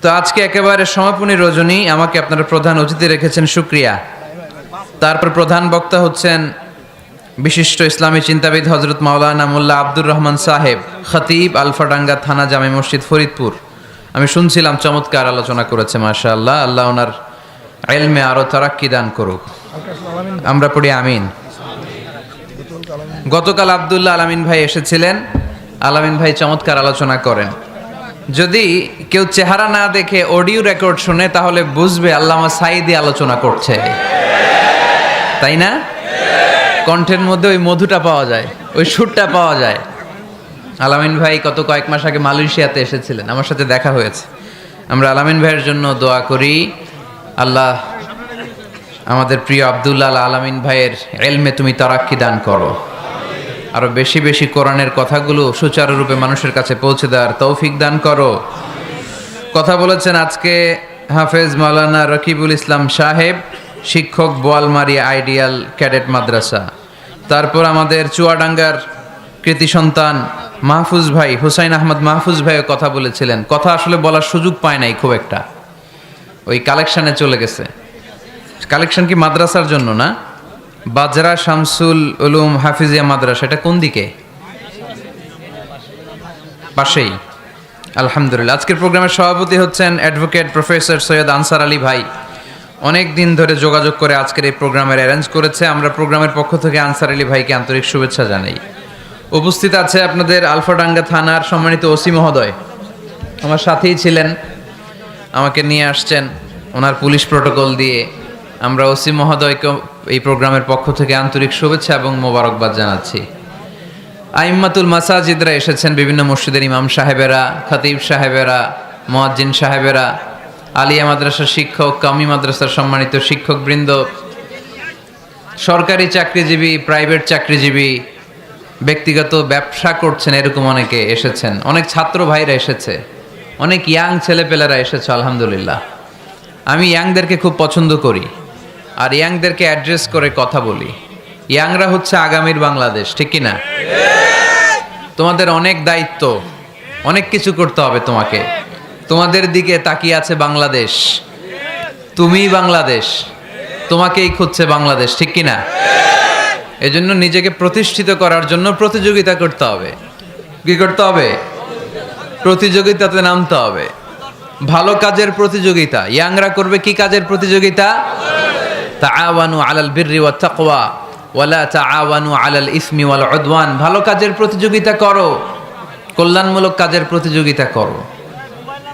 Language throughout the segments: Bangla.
তো আজকে একেবারে সমাপনী রজনী, আমাকে আপনারা প্রধান অতিথি রেখেছেন, শুকরিয়া। তারপর প্রধান বক্তা হচ্ছেন বিশিষ্ট ইসলামী চিন্তাবিদ হজরত মাওলানা মোল্লা আব্দুর রহমান সাহেব, খতিব, আলফাডাঙ্গা থানা, জামে মসজিদ, ফরিদপুর। আমি শুনছিলাম চমৎকার আলোচনা করেছে, মাশাআল্লাহ। আল্লাহ ওনার ইলমে আরো তারাক্কি দান করুক, আমরা পড়ি আমিন। গতকাল আব্দুল্লাহ আলামিন ভাই এসেছিলেন। আলামিন ভাই চমৎকার আলোচনা করেন। যদি কেউ চেহারা না দেখে অডিও রেকর্ড শুনে তাহলে বুঝবে আল্লামা সাঈদী আলোচনা করছে, তাই না? কণ্ঠের মধ্যে ওই মধুটা পাওয়া যায়, ওই সুরটা পাওয়া যায়। আলামিন ভাই গত কয়েক মাস আগে মালয়েশিয়াতে এসেছিলেন, আমার সাথে দেখা হয়েছে। আমরা আলামিন ভাইয়ের জন্য দোয়া করি, আল্লাহ আমাদের প্রিয় আব্দুল্লাহ আলামিন ভাইয়ের ইলমে তুমি তারাক্কি দান করো, আরো বেশি বেশি কোরআনের কথাগুলো সুচারুরূপে মানুষের কাছে পৌঁছে দেওয়ার তৌফিক দান করো। কথা বলেছেন আজকে হাফেজ মাওলানা রকিবুল ইসলাম সাহেব, শিক্ষক, বোয়ালমারি আইডিয়াল ক্যাডেট মাদ্রাসা। তারপর আমাদের চুয়াডাঙ্গার কৃতি সন্তান মাহফুজ ভাই, হুসাইন আহমদ মাহফুজ ভাইও কথা বলেছিলেন। কথা আসলে বলার সুযোগ পায় নাই খুব একটা, ওই কালেকশনে চলে গেছে। কালেকশন কি মাদ্রাসার জন্য না? বাজরা শামসুল উলুম হাফিজিয়া মাদ্রাসা, এটা কোন দিকে? পাশেই। আলহামদুলিল্লাহ। আজকের প্রোগ্রামের সভাপতি হচ্ছেন advocate professor Syed answer Ali ভাই। অনেক দিন ধরে যোগাযোগ করে আজকের এই প্রোগ্রামের অ্যারেঞ্জ করেছে। আমরা প্রোগ্রামের পক্ষ থেকে আনসার আলী ভাইকে আন্তরিক শুভেচ্ছা জানাই। উপস্থিত আছে আপনাদের আলফাডাঙ্গা থানার সম্মানিত ওসি মহোদয়, আমার সাথেই ছিলেন, আমাকে নিয়ে আসছেন ওনার পুলিশ প্রোটোকল দিয়ে। আমরা ওসি মহোদয়কে এই প্রোগ্রামের পক্ষ থেকে আন্তরিক শুভেচ্ছা এবং মোবারকবাদ জানাচ্ছি। আইম্মাতুল মাসাজিদরা এসেছেন, বিভিন্ন মসজিদের ইমাম সাহেবেরা, খতিব সাহেবেরা, মুয়াজ্জিন সাহেবেরা, আলিয়া মাদ্রাসার শিক্ষক, কামি মাদ্রাসার সম্মানিত শিক্ষকবৃন্দ, সরকারি চাকরিজীবী, প্রাইভেট চাকরিজীবী, ব্যক্তিগত ব্যবসা করছেন এরকম অনেকে এসেছেন, অনেক ছাত্র ভাইরা এসেছে, অনেক ইয়াং ছেলেপেলেরা এসেছে। আলহামদুলিল্লাহ। আমি ইয়াংদেরকে খুব পছন্দ করি আর ইয়াংদেরকে অ্যাড্রেস করে কথা বলি। ইয়াংরা হচ্ছে আগামীর বাংলাদেশ, ঠিক কি না? তোমাদের অনেক দায়িত্ব, অনেক কিছু করতে হবে তোমাকে। তোমাদের দিকে তাকিয়ে আছে বাংলাদেশ, তুমিই বাংলাদেশ, তোমাকেই খুঁজছে বাংলাদেশ, ঠিক কি না? এজন্য নিজেকে প্রতিষ্ঠিত করার জন্য প্রতিযোগিতা করতে হবে। কি করতে হবে? প্রতিযোগিতাতে নামতে হবে। ভালো কাজের প্রতিযোগিতা। ইয়াংরা করবে কি কাজের প্রতিযোগিতা? তাআওয়ানু আলাল বিররি ওয়াত তাকওয়া ওয়ালা তাআওয়ানু আলাল ইসমি ওয়াল উদওয়ান। ভালো কাজের প্রতিযোগিতা করো, কল্যাণমূলক কাজের প্রতিযোগিতা করো।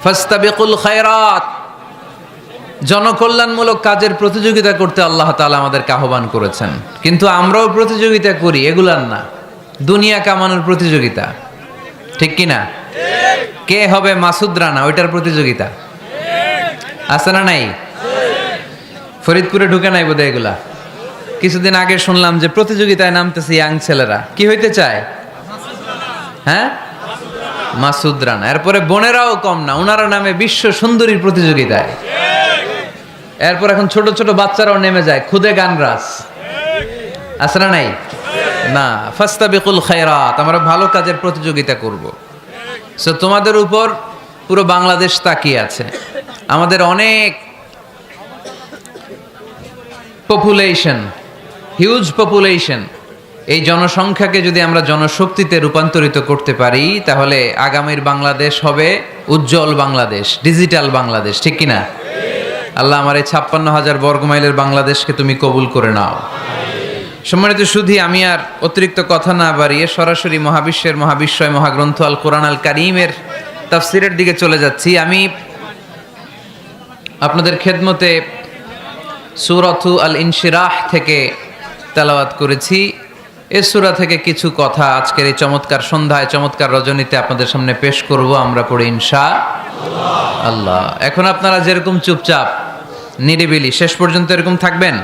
ফাস্তাবিকুল খায়রাত। জনকল্যাণমূলক কাজের প্রতিযোগিতা করতে আল্লাহ তাআলা আমাদেরকে আহ্বান করেছেন। কিন্তু আমরাও প্রতিযোগিতা করি, এগুলার না, দুনিয়া কামানোর প্রতিযোগিতা, ঠিক কি না? কে হবে মাসুদ রানা, ওইটার প্রতিযোগিতা আছে না নাই? ফরিদপুরে ঢুকে নাই বোধহয় এগুলা। কিছুদিন আগে শুনলাম যে প্রতিযোগিতায় নামতেছে ইয়াং ছেলেরা, কি হইতে চায়? হ্যাঁ, মাসুদ রানা। এরপরে বোনেরাও কম না, ওনারা নামে বিশ্ব সুন্দরীর প্রতিযোগিতায়। এরপর এখন ছোট ছোট বাচ্চারাও নেমে যায় খুদে গানরাজ, আছে না নাই? না, ফাস্তাবিকুল খায়রাত, আমরা ভালো কাজের প্রতিযোগিতা করব। সো তোমাদের উপর পুরো বাংলাদেশ তাকিয়ে আছে। আমাদের অনেক পপুলেশন, হিউজ পপুলেশন। এই জনসংখ্যাকে যদি আমরা জনশক্তিতে রূপান্তরিত করতে পারি তাহলে আগামীর বাংলাদেশ হবে উজ্জ্বল বাংলাদেশ, ডিজিটাল বাংলাদেশ, ঠিক কিনা? আল্লাহ আমার এই 56,000 বর্গমাইলের বাংলাদেশকে তুমি কবুল করে নাও। সম্মানিত সুধী, আমি আর অতিরিক্ত কথা না বাড়িয়ে সরাসরি মহাবিশ্বের মহাবিশ্বয় মহাগ্রন্থ আল কোরআন আল কারীমের তাফসিরের দিকে চলে যাচ্ছি। আমি আপনাদের খেদমতে সূরাতু আল ইনশিরাহ থেকে তেলাওয়াত করেছি। এই সূরা থেকে কিছু কথা আজকের এই চমৎকার সন্ধ্যায়, চমৎকার রজনীতে আপনাদের সামনে পেশ করব। আমরা পড়ি ইনশাআল্লাহ। এখন আপনারা যেরকম চুপচাপ নিরিবিলি শেষ পর্যন্ত এরকম থাকবেন।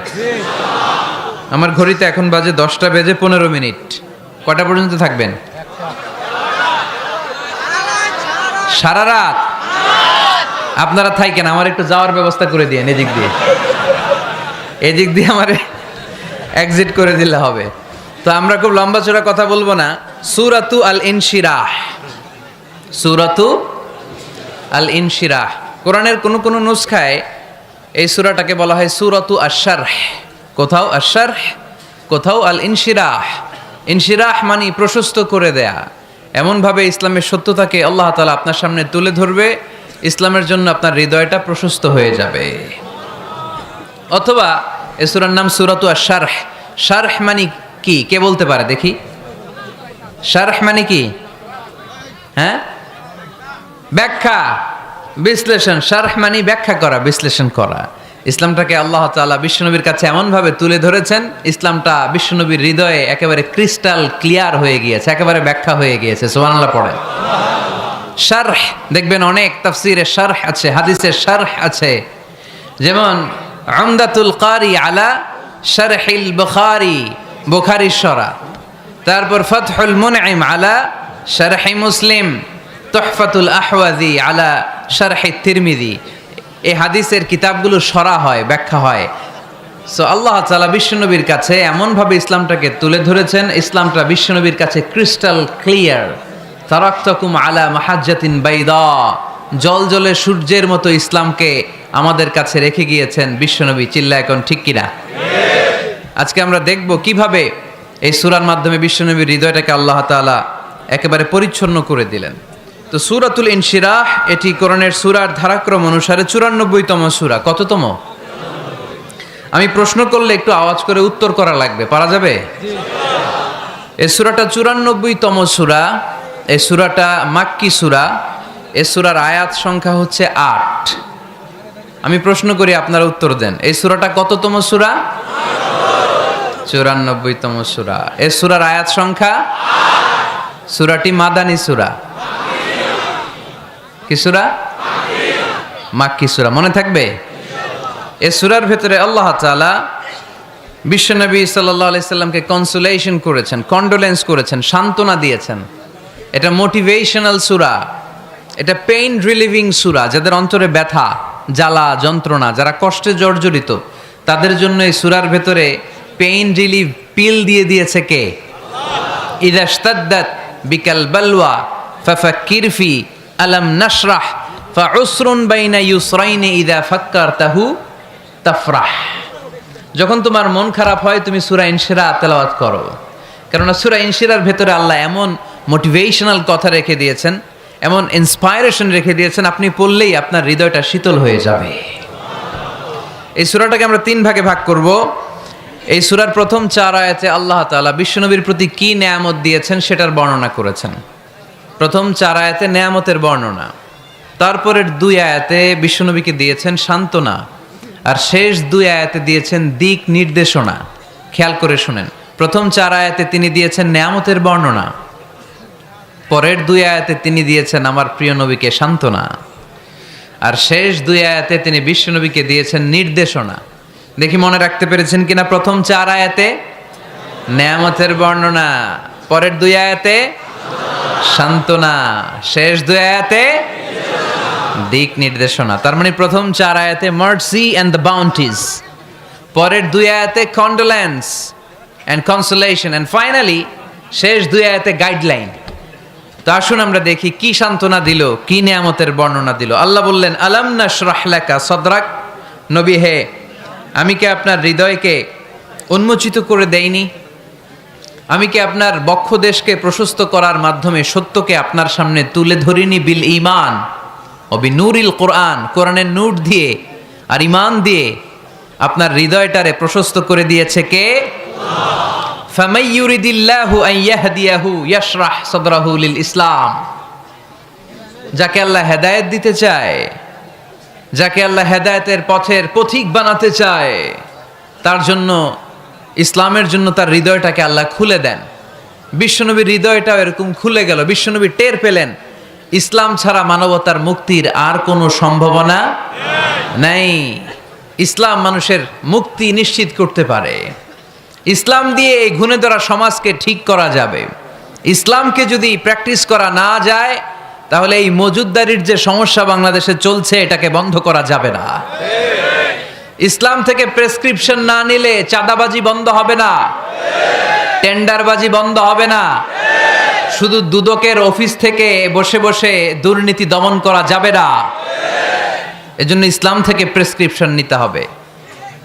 আমার ঘড়িতে এখন বাজে 10টা বেজে 15 মিনিট। কটা পর্যন্ত থাকবেন? সারা রাত। আপনারা থাকেন, আমার একটু যাওয়ার ব্যবস্থা করে দিয়েন এদিক দিয়ে আমার এক্সিট করে দিলে হবে। তো আমরা খুব লম্বা চড়া কথা বলবো না। সূরাতু আল ইনশিরাহ, সূরাতু আল ইনশিরাহ। কোরআনের কোন কোন নুসখায় এই সূরাটাকে বলা হয় সূরাতু আশ-শারহ, কোথাও আশ-শারহ, কোথাও আল ইনশিরাহ। ইনশিরাহ মানে প্রশস্ত করে দেয়া, এমনভাবে ইসলামের সত্যতাকে আল্লাহ তাআলা আপনার সামনে তুলে ধরবে, ইসলামের জন্য আপনার হৃদয়টা প্রশস্ত হয়ে যাবে। অথবা এই সূরার নাম সূরাতু আশ-শারহ। শারহ মানে কি, কে বলতে পারে দেখি? শারহ মানে কি? হ্যাঁ, ব্যাখ্যা, বিশ্লেষণ। শারহ মানে ব্যাখ্যা করা, বিশ্লেষণ করা। ইসলামটাকে আল্লাহ তাআলা বিশ্বনবীর কাছে এমনভাবে তুলে ধরেছেন, ইসলামটা বিশ্বনবীর হৃদয়ে একেবারে ক্রিস্টাল ক্লিয়ার হয়ে গিয়েছে, একেবারে ব্যাখ্যা হয়ে গিয়েছে। সুবহানাল্লাহ পড়েন। শারহ দেখবেন অনেক তাফসীরে শারহ আছে, হাদিসে শারহ আছে। যেমন উমদাতুল কারি আলা শারহিল বুখারী, বুখারীর শরহ। তারপর ফাতহুল মুনঈম আলা শারহি মুসলিম, তুহফাতুল আহওয়াজি আলা শারহি তিরমিজি। এই হাদিসের কিতাবগুলো শরহ হয়, ব্যাখ্যা হয়। সো আল্লাহ তাআলা বিশ্বনবীর কাছে এমনভাবে ইসলামটাকে তুলে ধরেছেন, ইসলামটা বিশ্বনবীর কাছে ক্রিস্টাল ক্লিয়ার। তারাকতুকুম আলা মাহাজ্জাতিন বাইদা, জলজলে সূর্যের মতো ইসলামকে আমাদের কাছে রেখে গিয়েছেন বিশ্বনবী। চিল্লা এখন ঠিক কিনা? আজকে আমরা দেখব কিভাবে এই সূরার মাধ্যমে বিশ্বনবীর হৃদয়টাকে আল্লাহ তাআলা একেবারে পরিচ্ছন্ন করে দিলেন। তো সূরাতুল ইনশিরাহ এটি কোরআনের সূরার ধারাক্রম অনুসারে 94তম সূরা। কততম? আমি প্রশ্ন করলে একটু আওয়াজ করে উত্তর করা লাগবে, পারা যাবে? এই সূরাটা 94তম সূরা। এই সূরাটা মাক্কি সূরা। এই সূরার আয়াত সংখ্যা হচ্ছে 8। আমি প্রশ্ন করি, আপনারা উত্তর দেন। এই সূরাটা কততম সূরা? 94তম সূরা। এই সূরার আয়াত সংখ্যা 8। সূরাটি মাদানী সূরা। কি সূরা? মাক্কি সূরা। মনে থাকবে? এই সূরার ভেতরে আল্লাহ তাআলা বিশ্বনবী সাল্লাল্লাহু আলাইহি সাল্লামকে কনসোলেশন করেছেন, কন্ডোলেন্স করেছেন, সান্ত্বনা দিয়েছেন। এটা মোটিভেশনাল সূরা, এটা পেইন রিলিভিং সূরা। যাদের অন্তরে ব্যথা, জ্বালা, যন্ত্রণা, যারা কষ্টে জর্জরিত, তাদের জন্য এই সূরার ভেতরে পেইন রিলিভ পিল দিয়ে দিয়েছে কে? ইযা ইশতাদ্দাত বিকাল বালওয়া ফাফাক্কির ফি আলাম নাশরাহ ফাউসরুন বাইনা ইউসরাইনি ইযা ফাক্কারতাহু তাফরাহ। যখন তোমার মন খারাপ হয়, তুমি সূরা ইনশিরাহ তেলাওয়াত করো, কেননা সূরা ইনশিরাহর ভেতরে আল্লাহ এমন মোটিভেশনাল কথা রেখে দিয়েছেন, এমন ইন্সপায়ারেশন রেখে দিয়েছেন, আপনি পড়লেই আপনার হৃদয়টা শীতল হয়ে যাবে। এই সূরাটাকে আমরা 3 ভাগে ভাগ করব। এই সূরার প্রথম 4 আয়াতে আল্লাহ তাআলা বিশ্বনবীর প্রতি কি নেয়ামত দিয়েছেন সেটার বর্ণনা করেছেন। প্রথম 4 আয়াতে নেয়ামতের বর্ণনা, তারপরের 2 আয়াতে বিশ্বনবীকে দিয়েছেন সান্ত্বনা, আর শেষ 2 আয়াতে দিয়েছেন দিক নির্দেশনা। খেয়াল করে শুনেন, প্রথম 4 আয়াতে তিনি দিয়েছেন নেয়ামতের বর্ণনা, পরের 2 আয়াতে তিনি দিয়েছেন আমার প্রিয় নবীকে সান্ত্বনা, আর শেষ 2 আয়াতে তিনি বিশ্বনবীকে দিয়েছেন নির্দেশনা। দেখি মনে রাখতে পেরেছেন কিনা? প্রথম 4 আয়াতে নেয়ামতের বর্ণনা, পরের 2 আয়াতে সান্ত্বনা, শেষ 2 আয়াতে দিক নির্দেশনা। তার মানে প্রথম 4 আয়াতে মার্সি এন্ড দ্য বাউন্টিজ, পরের 2 আয়াতে condolence and consolation, and finally শেষ 2 আয়াতে গাইডলাইন। তো আসুন আমরা দেখি কি সান্ত্বনা দিল, কি নিয়ামতের বর্ণনা দিল। আল্লাহ বললেন, আলাম নাশরাহ লাকা সাদরাক, নবী হে, আমি কি আপনার হৃদয়কে উন্মোচিত করে দেইনি? আমি কি আপনার বক্ষদেশকে প্রশস্ত করার মাধ্যমে সত্যকে আপনার সামনে তুলে ধরিনি? বিল ঈমান ও বিনূরিল কোরআন, কোরআনের নূর দিয়ে আর ঈমান দিয়ে আপনার হৃদয়টারে প্রশস্ত করে দিয়েছে কে? ফামাই ইউরিদিল্লাহু আন ইয়াহদিয়াহু ইয়াশরাহ সাদরাহু লিল ইসলাম। যাকে আল্লাহ হেদায়েত দিতে চায়, যাকে আল্লাহ হেদায়েতের পথের পথিক বানাতে চায়, তার জন্য, ইসলামের জন্য তার হৃদয়টাকে আল্লাহ খুলে দেন। বিশ্বনবীর হৃদয়টাও এরকম খুলে গেল। বিশ্বনবী টের পেলেন ইসলাম ছাড়া মানবতার মুক্তির আর কোনো সম্ভাবনা নাই। ইসলাম মানুষের মুক্তি নিশ্চিত করতে পারে। ইসলাম দিয়ে এই ঘুণে ধরা সমাজকে ঠিক করা যাবে। ইসলামকে যদি প্র্যাকটিস করা না যায়, তাহলে এই মজুদদারির যে সমস্যা বাংলাদেশে চলছে, এটাকে বন্ধ করা যাবে না। ইসলাম থেকে প্রেসক্রিপশন না নিলে চাঁদাবাজি বন্ধ হবে না, টেন্ডারবাজি বন্ধ হবে না, শুধু দুদকের অফিস থেকে বসে বসে দুর্নীতি দমন করা যাবে না। এজন্য ইসলাম থেকে প্রেসক্রিপশন নিতে হবে।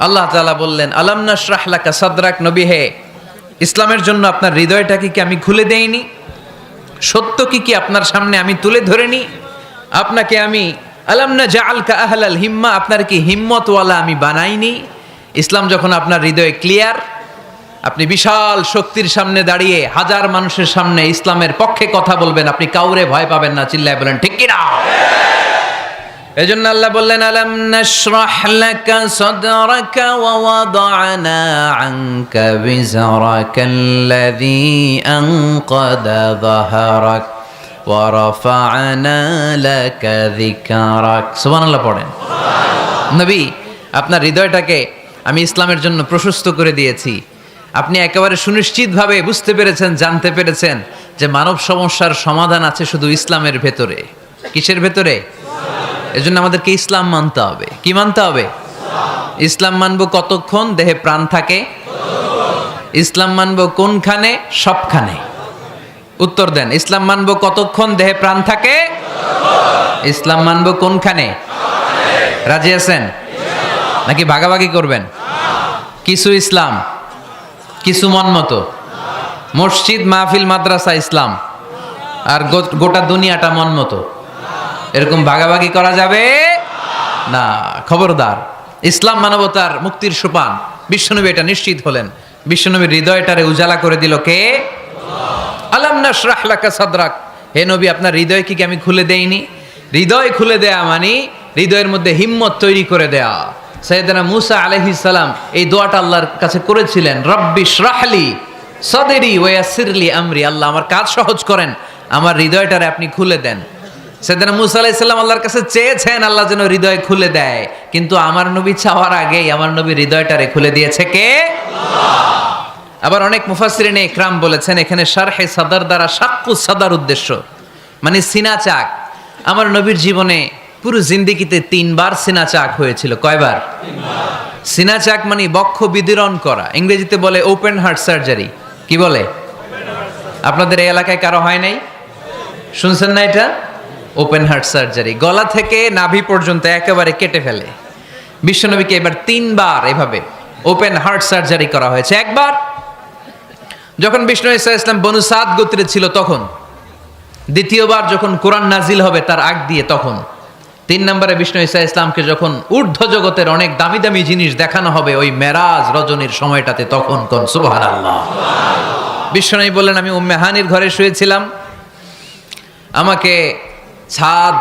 আল্লাহ তাআলা বললেন, আলাম নাশরাহ লাকা সাদরাক, নবী হে, ইসলামের জন্য আপনার হৃদয়টাকে কি আমি খুলে দেইনি? সত্য কি আপনার সামনে আমি তুলে ধরেনি? আপনাকে আমি আলাম নাজআলকা আহলাল হিম্মা, আপনার কি হিম্মতওয়ালা আমি বানাইনি? ইসলাম যখন আপনার হৃদয়ে ক্লিয়ার, আপনি বিশাল শক্তির সামনে দাঁড়িয়ে হাজার মানুষের সামনে ইসলামের পক্ষে কথা বলবেন, আপনি কাউরে ভয় পাবেন না। চিল্লায় বলেন ঠিক কি না? এজন্য আল্লাহ বললেন, আলাম নাশরাহ লাকা সাদরাকা ওয়া ওয়াদা'না আনকা বিজরাকাল্লাযী আনকাদা যাহরাক ওয়া রাফা'না লাকা যিকরাক। সুবহানাল্লাহ পড়েন। নবী, আপনার হৃদয়টাকে আমি ইসলামের জন্য প্রশস্ত করে দিয়েছি। আপনি একেবারে সুনিশ্চিতভাবে বুঝতে পেরেছেন, জানতে পেরেছেন যে মানব সমস্যার সমাধান আছে শুধু ইসলামের ভেতরে। কিসের ভেতরে? এজন্য আমাদেরকে ইসলাম মানতে হবে। কি মানতে হবে? ইসলাম মানবো কতক্ষণ দেহে প্রাণ থাকে? ইসলাম মানবো কোনখানে? সবখানে। উত্তর দেন, ইসলাম মানবো কতক্ষণ দেহে প্রাণ থাকে? ইসলাম মানবো কোনখানে? রাজি আছেন নাকি ভাগাভাগি করবেন? কিছু ইসলাম, কিছু মন মতো। মসজিদ, মাহফিল, মাদ্রাসা ইসলাম, আর গোটা দুনিয়াটা মন মতো। এরকম ভাগাভাগি করা যাবে না, খবরদার। ইসলাম মানবতার মুক্তির সোপান। বিশ্বনবী এটা নিশ্চিত হলেন। বিশ্বনবীর হৃদয়টারে উজালা করে দিল কে? আলাম নাশরাহ লাকা সাদরাক, হে নবী, আপনার হৃদয় কি আমি খুলে দেইনি? হৃদয় খুলে দেয়া মানে হৃদয়ের মধ্যে হিম্মত তৈরি করে দেয়া। সাইয়েদনা মূসা আলাইহিস সালাম এই দোয়াটা আল্লাহর কাছে করেছিলেন, রব্বি ইশরাহলি সাদরি ওয়া ইয়াসসিরলি আমরি, আল্লাহ আমার কাজ সহজ করেন, আমার হৃদয়টারে আপনি খুলে দেন। সাইয়েদনা মূসা আলাইহিস সালাম আল্লাহর কাছে চেয়েছেন আল্লাহ যেন হৃদয় খুলে দেয়, কিন্তু আমার নবী চাওয়ার আগেই আমার নবী হৃদয়টারে খুলে দিয়েছে কে? আল্লাহ। আবার অনেক মুফাসসিরিনে ইকরাম বলেছেন এখানে শারহে সাদর দ্বারা শাক্কু সাদর উদ্দেশ্য, মানে সিনা চাক। আমার নবীর জীবনে পুরো জিন্দেগিতে 3 বার সিনা চাক হয়েছিল। কয়বার? 3 বার। সিনা চাক মানে বক্ষ বিদীর্ণ করা, ইংরেজিতে বলে ওপেন হার্ট সার্জারি। কি বলে? আপনাদের এই এলাকায় কারো হয় নাই? শুনছেন না এটা? ওপেন হার্ট সার্জারি, গলা থেকে নাভি পর্যন্ত একেবারে কেটে ফেলে। বিশ্বনবীকে এবার 3 বার এভাবে ওপেন হার্ট সার্জারি করা হয়েছে। একবার যখন বিষ্ণু ঈসা ইসলাম বনু সাদ গোত্রে ছিল তখন, দ্বিতীয়বার যখন কোরআন নাজিল হবে তার আগ দিয়ে তখন, 3 নম্বরে বিষ্ণু ঈসা ইসলামকে যখন ঊর্ধ্ব জগতের অনেক দামি দামি জিনিস দেখানো হবে ওই মেরাজ রজনীর সময়টাতে, তখন কোন সুবহানাল্লাহ। বিশ্বনবী বললেন, আমি উম্মে হানির ঘরে শুয়েছিলাম, আমাকে ছাদ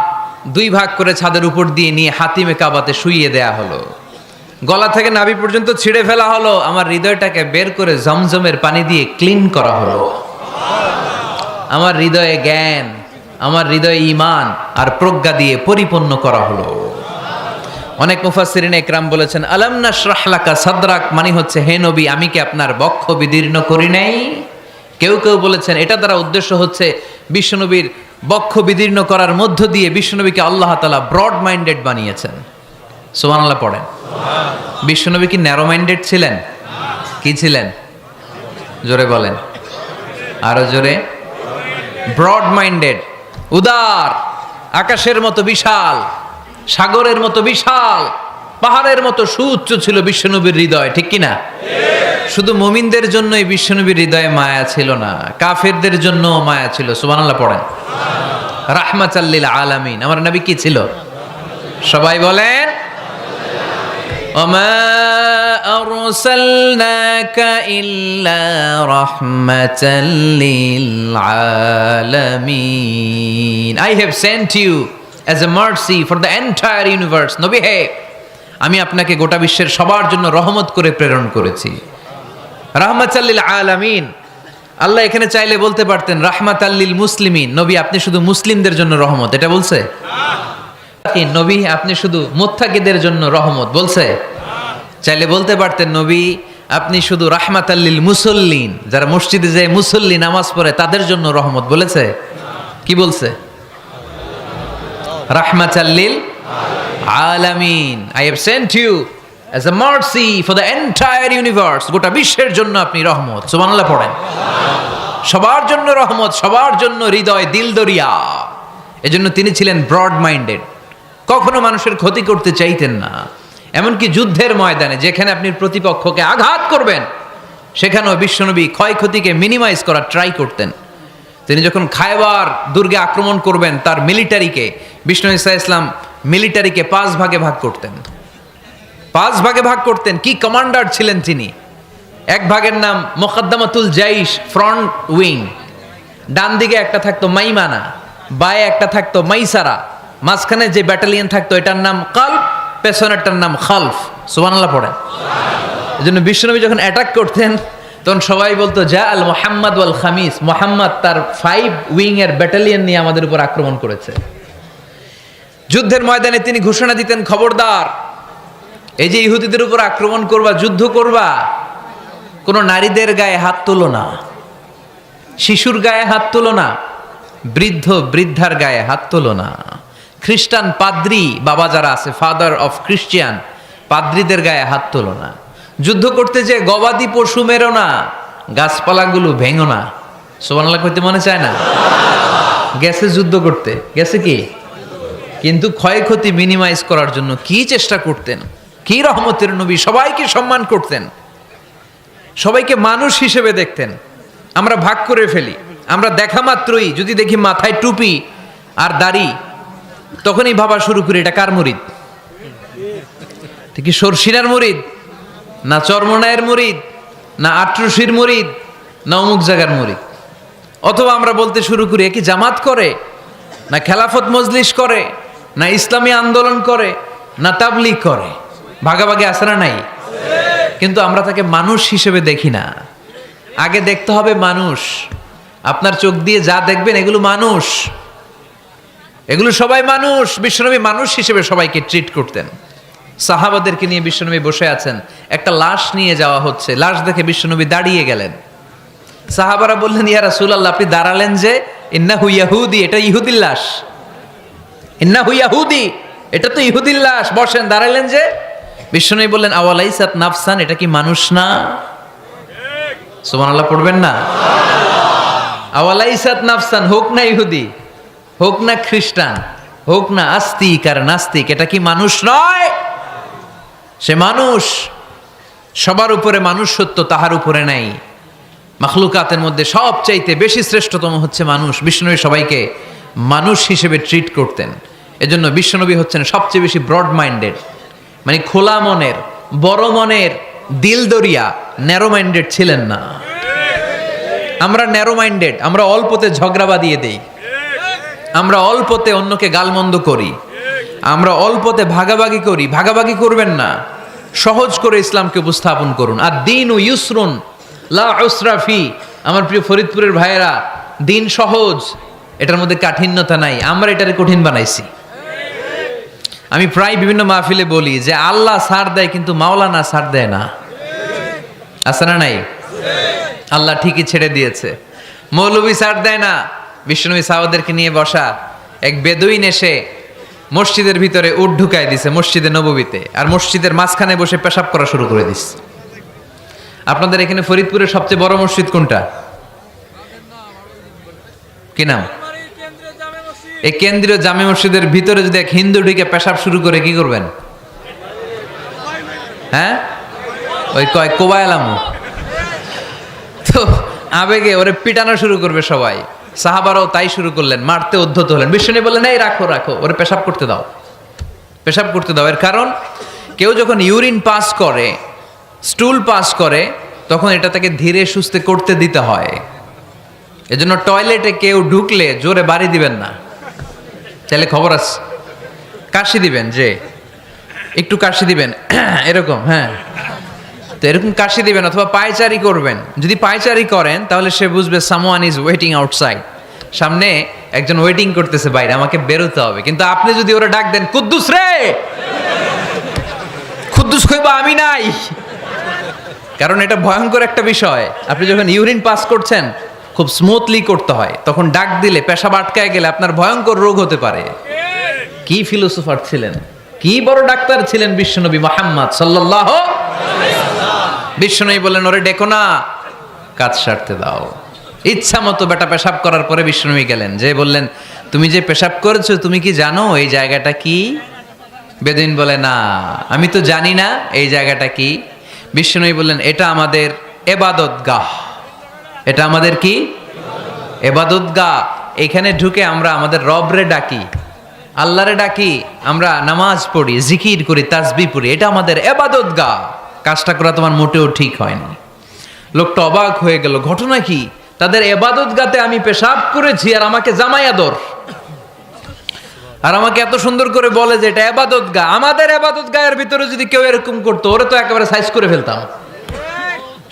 2 ভাগ করে ছাদের উপর দিয়ে নিয়ে হাতিমে কাবাতে শুইয়ে দেয়া হলো, গলা থেকে নাভি পর্যন্ত ছিঁড়ে ফেলা হলো, আমার হৃদয়টাকে বের করে জমজমের পানি দিয়ে ক্লিন করা হলো। আমার হৃদয়ে জ্ঞান, আমার হৃদয়ে ঈমান আর প্রজ্ঞা দিয়ে পরিপূর্ণ করা হলো। অনেক মুফাসসিরিনে ইকরাম বলেছেন, আলাম নাশরাহ লাকা সাদরাক মানে হচ্ছে, হে নবী, আমি কি আপনার বক্ষ বিদীর্ণ করি নাই? কেউ কেউ বলেছেন এটা দ্বারা উদ্দেশ্য হচ্ছে বিশ্বনবীর বক্ষ বিদীর্ণ করার মধ্য দিয়ে বিশ্বনবীকে আল্লাহ তাআলা ব্রড মাইন্ডেড বানিয়েছেন। সুবহানাল্লাহ পড়েন। বিশ্বনবী কি ন্যারো মাইন্ডেড ছিলেন? কি ছিলেন? জোরে বলেন, আরো জোরে। ব্রড মাইন্ডেড, উদার, আকাশের মতো বিশাল, সাগরের মতো বিশাল, পাহাড়ের মতো সুউচ্চ ছিল বিশ্বনবীর হৃদয়। ঠিক কিনা? শুধু মুমিনদের জন্যই বিশ্বনবীর হৃদয়ে মায়া ছিল না, কাফেরদের জন্য মায়া ছিল। সুবহানাল্লাহ পড়েন। রাহমাতাল লিল আলামিন, আমার নবী কি ছিল? সবাই বলেন, ওমা আরসালনাকা ইল্লা রাহমাতাল লিল আলামিন, I have sent you as a mercy for the entire universe. নবী হে, আমি আপনাকে গোটা বিশ্বের সবার জন্য রহমত করে প্রেরণ করেছি। রাহমাতাল লিল আলামিন, আল্লাহ এখানে চাইলে বলতে পারতেন রাহমাতাল লিল মুসলিমিন, নবী আপনি শুধু মুসলিমদের জন্য রহমত, এটা বলছে? নবী আপনি শুধু মুত্তাকিদের জন্য রহমত, বলছে? চাইলে বলতে পারতেন নবী আপনি শুধু রাহমাতাল লিল মুসল্লিন, যারা মসজিদে যায় মুসল্লি নামাজ পড়ে তাদের জন্য রহমত, বলেছে? কি বলছে? রাহমাতাল লিল আলামিন, I have sent you as a mercy for the entire universe, গোটা বিশ্বের জন্য আপনি রহমত। সুবহানাল্লাহ পড়েন। সবার জন্য রহমত, সবার জন্য হৃদয় দিল দরিয়া। এজন্য তিনি ছিলেন ব্রড মাইন্ডেড, কখনো মানুষের ক্ষতি করতে চাইতেন না। এমনকি যুদ্ধের ময়দানে যেখানে আপনি প্রতিপক্ষকে আঘাত করবেন সেখানেও বিশ্বনবী ক্ষয়ক্ষতিকে মিনিমাইজ করার ট্রাই করতেন। তিনি যখন খায়বার দুর্গে আক্রমণ করবেন তার মিলিটারিকে, বিষ্ণু ঈসা ইসলাম মিলিটারিকে 5 ভাগে ভাগ করতেন। 5 ভাগে ভাগ করতেন। কি কমান্ডার ছিলেন তিনি! এক ভাগের নাম মুকদ্দমাতুল জাইশ, ফ্রন্ট উইং। ডান দিকে একটা থাকতো মাইমানা, বায়ে একটা থাকতো মাইসারা, মাঝখানে যে ব্যাটালিয়ন থাকতো এটার নাম কালব, পেছনেরটার নাম খালফ। সুবহানাল্লাহ পড়েন। এজন্য বিশ্বনবী যখন অ্যাটাক করতেন তখন সবাই বলতো যা আল মুহাম্মদ ওয়াল খামিস, মুহাম্মদ তার 5 উইং এর ব্যাটালিয়ন নিয়ে আমাদের উপর আক্রমণ করেছে। যুদ্ধের ময়দানে তিনি ঘোষণা দিতেন, খবরদার, এই যে ইহুদিদের উপর আক্রমণ করবা, যুদ্ধ করবা, কোনো নারীদের গায়ে হাত তুলো না, শিশুর গায়ে হাত তুলো না, বৃদ্ধ বৃদ্ধার গায়ে হাত তুলো না, খ্রিস্টান পাদ্রী বাবা যারা আছে, ফাদার অফ ক্রিশ্চিয়ান, পাদ্রীদের গায়ে হাত তুলো না, যুদ্ধ করতে যে গবাদি পশু মেরো না, গাছপালাগুলো ভেঙো না। সুবহানাল্লাহ কইতে মনে চায় না? গেছে যুদ্ধ করতে, গেছে কি, কিন্তু ক্ষয়ক্ষতি মিনিমাইজ করার জন্য কি চেষ্টা করতেন! কি রহমতের নবী! সবাইকে সম্মান করতেন, সবাইকে মানুষ হিসেবে দেখতেন। আমরা ভাগ করে ফেলি, আমরা দেখা মাত্রই যদি দেখি মাথায় টুপি আর দাড়ি, তখনই ভাবা শুরু করি এটা কার মুরিদ? কি সরসিনার মুরিদ, না চরমনায়ের মুরিদ, না আটরশির মুরিদ, না অমুক জায়গার মুরিদ? অথবা আমরা বলতে শুরু করি এ কি জামাত করে, না খেলাফত মজলিস করে, না ইসলামী আন্দোলন করে, না তাবলীগ করে? ভাগাভাগি আছে না নাই? কিন্তু আমরা তাকে মানুষ হিসেবে দেখি না। আগে দেখতে হবে মানুষ। আপনার চোখ দিয়ে যা দেখবেন এগুলো মানুষ, এগুলো সবাই মানুষ। বিশ্বনবী মানুষ হিসেবে সবাইকে ট্রিট করতেন। সাহাবাদেরকে নিয়ে বিশ্বনবী বসে আছেন, একটা লাশ নিয়ে যাওয়া হচ্ছে, লাশ দেখে বিশ্বনবী দাঁড়িয়ে গেলেন। সাহাবারা বললেন, ইয়া রাসূলুল্লাহ, আপনি দাঁড়ালেন যে? ইন্নাহু ইয়াহুদি, এটা ইহুদির লাশ। ইন্নাহু ইয়াহুদি, এটা তো ইহুদির লাশ, বসেন, দাঁড়ালেন যে? বিশ্বনবী বললেন, আওয়ালাইসাত নাফসান, এটা কি মানুষ না? সুবহানাল্লাহ পড়বেন না? আওয়ালাইসাত নাফসান, হোক না ইহুদি, হোক না খ্রিস্টান, হোক না আস্তিক আর নাস্তিক, এটা কি মানুষ নয়? সে মানুষ। সবার উপরে মানুষ সত্য, তাহার উপরে নাই। মাখলুকাতের মধ্যে সবচাইতে বেশি শ্রেষ্ঠতম হচ্ছে মানুষ। বিশ্বনবী সবাইকে মানুষ হিসেবে ট্রিট করতেন। এজন্য বিশ্বনবী হচ্ছেন সবচেয়ে বেশি ব্রড মাইন্ডেড, মানে খোলা মনের, বড় মনের, দিল দরিয়া, ন্যারো মাইন্ডেড ছিলেন না। আমরা ন্যারো মাইন্ডেড, আমরা অল্পতে ঝগড়া বাঁধিয়ে দেই, আমরা অল্পতে অন্যকে গালমন্দ করি, আমরা অল্পতে ভাগাভাগি করি। ভাগাভাগি করবেন না, সহজ করে ইসলামকে উপস্থাপন করুন। আর দিন ও ইউসরুন লা উসরা ফি। আমার প্রিয় ফরিদপুরের ভাইয়েরা, দিন সহজ, এটার মধ্যে কাঠিন্যতা নাই। আমরা এটারে কঠিন বানাইছি। আমি প্রায় বিভিন্ন মাহফিলে বলি যে আল্লাহ ছাড় দেয় কিন্তু মাওলানা ছাড় দেয় না। আছে না নাই? আল্লাহ ঠিকই ছেড়ে দিয়েছে, মৌলবী ছাড় দেয় না। বিশ্বনবী সাহাবাদেরকে নিয়ে বসা, এক বেদুইন এসে মসজিদের ভিতরে উট ঢুকাই দিছে, মসজিদে নববীতে, আর মসজিদের মাঝখানে বসে পেশাব করা শুরু করে দিচ্ছে। আপনাদের এখানে ফরিদপুরের সবচেয়ে বড় মসজিদ কোনটা? কি নাম? এই কেন্দ্রীয় জামে মসজিদের ভিতরে যদি এক হিন্দু ঢুকে পেশাব শুরু করে কি করবেন? হ্যাঁ, ওই কয় কোবায়ালামু। তো আবেগে ওরে পিটানো শুরু করবে সবাই। সাহাবারাও তাই শুরু করলেন, মারতে উদ্ধত হলেন। বিষ্ণু বললেন, এই রাখো রাখো, ওরে পেশাব করতে দাও, পেশাব করতে দাও। এর কারণ কেউ যখন ইউরিন পাস করে, স্টুল পাস করে, তখন এটা তাকে ধীরে সুস্থে করতে দিতে হয়। এজন্য টয়লেটে কেউ ঢুকলে জোরে বাড়ি দিবেন না, চাইলে খবর আছে, কাশি দিবেন, যে একটু কাশি দিবেন এরকম, হ্যাঁ, তো এরকম কাশি দিবেন। অথবা পায়চারি করবেন। যদি পায়চারি করেন তাহলে সে বুঝবে সামওয়ান ইজ ওয়েটিং আউটসাইড, সামনে একজন ওয়েটিং করতেছে বাইরে, আমাকে বেরোতে হবে। কিন্তু আপনি যদি ওরা ডাক দেন, কুদ্দুস রে, কুদ্দুস কইবা আমি নাই, কারণ এটা ভয়ঙ্কর একটা বিষয়। আপনি যখন ইউরিন পাস করছেন খুব স্মুথলি করতে হয়, তখন ডাক দিলে পেশাব আটকায় গেলে আপনার ভয়ঙ্কর রোগ হতে পারে। কি ফিলোসোফার ছিলেন, কি বড় ডাক্তার ছিলেন বিশ্বনবী মুহাম্মদ সাল্লাল্লাহু আলাইহি ওয়াসাল্লাম। বিশ্বনবী বললেন, ওরে ডেকো না, কাজ সারতে দাও। ইচ্ছা মতো বেটা পেশাব করার পরে বিশ্বনবী গেলেন, যে বললেন, তুমি যে পেশাব করেছো তুমি কি জানো এই জায়গাটা কি? বেদুইন বলে, না আমি তো জানি না এই জায়গাটা কি। বিশ্বনবী বললেন, এটা আমাদের ইবাদতগাহ। এটা আমাদের কি? ইবাদতগাহ। এখানে ঢুকে আমরা আমাদের রবরে ডাকি, আল্লাহরে ডাকি, আমরা নামাজ পড়ি, জিকির করি, তাসবিহ পড়ি, এটা আমাদের ইবাদতগাহ। কাজটা করা তোমার মোটেও ঠিক হয়নি। লোকটা অবাক হয়ে গেল, ঘটনা কি? তাদের ইবাদতগাহতে আমি পেশাব করেছি আর আমাকে জামাই আদর, আর আমাকে এত সুন্দর করে বলে যে এটা ইবাদতগাহ। আমাদের ইবাদতগাহের ভিতরে যদি কেউ এরকম করতো, ওরে তো একেবারে সাইজ করে ফেলতাম।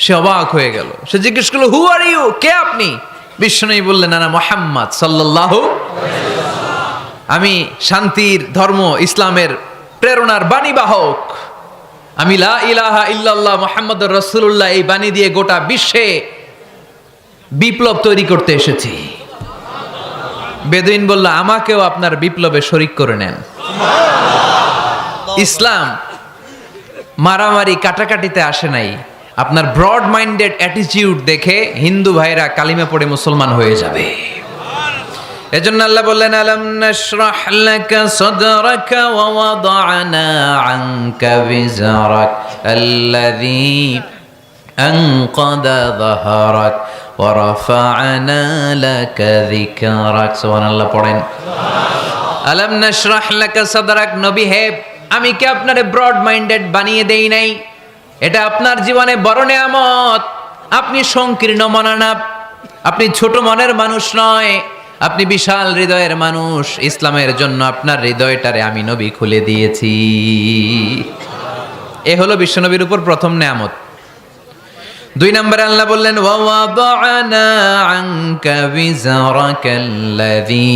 সে অবাক হয়ে গেল। সে জিজ্ঞেস করলো, হু আর ইউ? কে আপনি? বিশ্বনবী বললেন, না মুহাম্মদ সাল্লাল্লাহু, আমি শান্তির ধর্ম ইসলামের প্রেরণার বাণীবাহক। আমি লা ইলাহা ইল্লাল্লাহ মুহাম্মাদুর রাসূলুল্লাহ এই বাণী দিয়ে গোটা বিশ্বে বিপ্লব তৈরি করতে এসেছি। বেদুইন বলল, আমাকেও আপনার বিপ্লবে শরীক করে নেন। ইসলাম মারামারি কাটাকাটিতে আসে নাই। আপনার ব্রড মাইন্ডেড অ্যাটিটিউড দেখে হিন্দু ভাইরা কালিমা পড়ে মুসলমান হয়ে যাবে। এজন্য আল্লাহ বললেন, আলাম নাশরাহ লাকা সাদরাকা ওয়া ওয়াদা'না আনকা বিজরাক আল্লাযী আনকাদা যাহরাক ওয়া রাফা'না লাকা যিকরাক। সুবহানাল্লাহ পড়েন। আলাম নাশরাহ লাকা সাদরাক, নবী হে, আমি কি আপনারে ব্রড মাইন্ডেড বানিয়ে দেই নাই? এটা আপনার জীবনে বড় নেয়ামত। আপনি সংকীর্ণ মনা না, আপনি ছোট মনের মানুষ নয়, আপনি বিশাল হৃদয়ের মানুষ। ইসলামের জন্য আপনার হৃদয়টারে আমি নবী খুলে দিয়েছি। এ হলো বিশ্বনবীর উপর প্রথম নেয়ামত। 2 নম্বরে আল্লাহ বললেন, ওয়া ওয়াদা'না আনকা বিজরাকাল্লাযী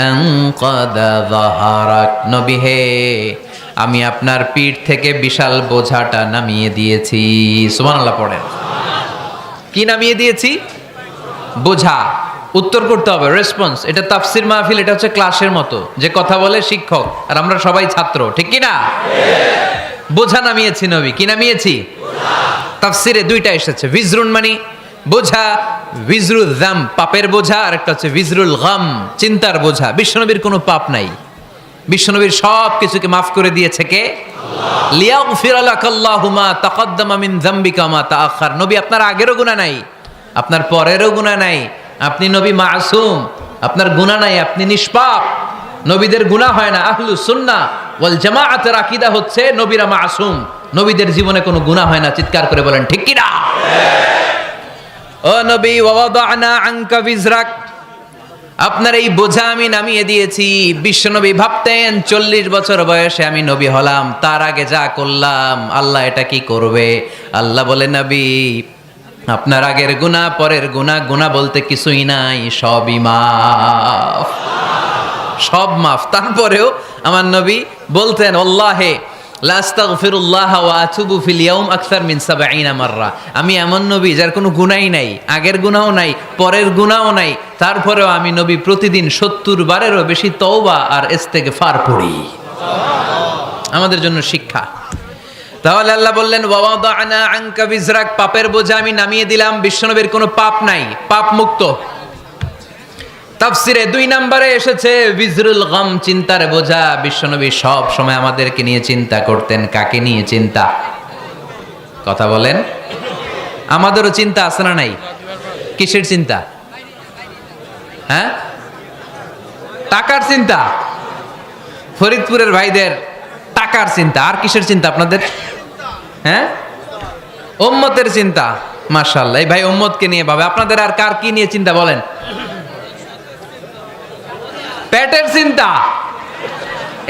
আনকাদা যাহরাক। নবী হে, আমি আপনার পিঠ থেকে বিশাল বোঝাটা নামিয়ে দিয়েছি। সুবহানাল্লাহ পড়েন। কি নামিয়ে দিয়েছি? বোঝা। উত্তর করতে হবে, রেসপন্স। এটা তাফসির মাহফিল, এটা হচ্ছে ক্লাসের মতো, যে কথা বলে শিক্ষক আর আমরা সবাই ছাত্র, ঠিক কি না? বোঝা নামিয়েছি নবী। কি নামিয়েছি? তাফসিরে 2টা এসেছে। ভিজরুন মানে বোঝা, ভিজরুল যাম পাপের বোঝা, আর একটা হচ্ছে ভিজরুল গাম চিন্তার বোঝা। বিশ্বনবীর কোনো পাপ নাই, বিশ্বনবীর সব কিছুকে মাফ করে দিয়েছে কে? আল্লাহ। লিয়াগফিরা লাকাল্লাহু মা তাকাদ্দামা মিন যামবিকা মা তাআখার। নবী আপনার আগেরও গুনাহ নাই, আপনার পরেরও গুনাহ নাই। আপনি নবী মাসুম, আপনার গুনাহ নাই, আপনি নিষ্পাপ। নবীদের গুনাহ হয় না। আহলুস সুন্নাহ ওয়াল জামাআতের আকীদা হচ্ছে নবীরা মাসুম, নবীদের জীবনে কোনো গুনাহ হয় না। চিৎকার করে বলেন ঠিক কি না? ও নবী, ওয়া ওয়াদা'না আনকা বিজরাক, আপনার এই বোঝা আমি নামিয়ে দিয়েছি। বিশ্বনবী ভাবতেন 40 বছর বয়সে আমি নবী হলাম, তার আগে যা করলাম আল্লাহ এটা কি করবে? আল্লাহ বলে, নবী আপনার আগের গুনাহ, পরের গুনাহ, গুনাহ বলতে কিছুই নাই, সবই মাফ, সব মাফ। তারপরেও আমার নবী বলতেন, আল্লাহে লা আস্তাগফিরুল্লাহ ওয়া আতুবু ফিল ইয়াউম আকসার মিন 70 মাররা। আমি এমন নবী যার কোনো গুনাহই নাই, আগের গুনাহও নাই, পরের গুনাহও নাই, তারপরেও আমি নবী প্রতিদিন 70 বারেরও বেশি তওবা আর ইস্তেগফার পড়ি। আমাদের জন্য শিক্ষা। তাহলে আল্লাহ বললেন, ওয়া ওয়াদা'না আনকা বিজরাক, পাপের বোঝা আমি নামিয়ে দিলাম। বিশ্বনবীর কোনো পাপ নাই, পাপ মুক্ত। তাফসিরে 2 নম্বরে এসেছে বিজরুল গাম, চিন্তার বোঝা। বিশ্বনবী সব সময় আমাদেরকে নিয়ে চিন্তা করতেন। কাকে নিয়ে চিন্তা? কথা বলেন। আমাদেরও চিন্তা আছে না নাই? কিসের চিন্তা? হ্যাঁ, টাকার চিন্তা। ফরিদপুরের ভাইদের টাকার চিন্তা। আর কিসের চিন্তা আপনাদের? হ্যাঁ, উম্মতের চিন্তা। মাশাআল্লাহ, এই ভাই উম্মতকে নিয়ে ভাবে। আপনাদের আর কার কি নিয়ে চিন্তা বলেন? পেটের চিন্তা।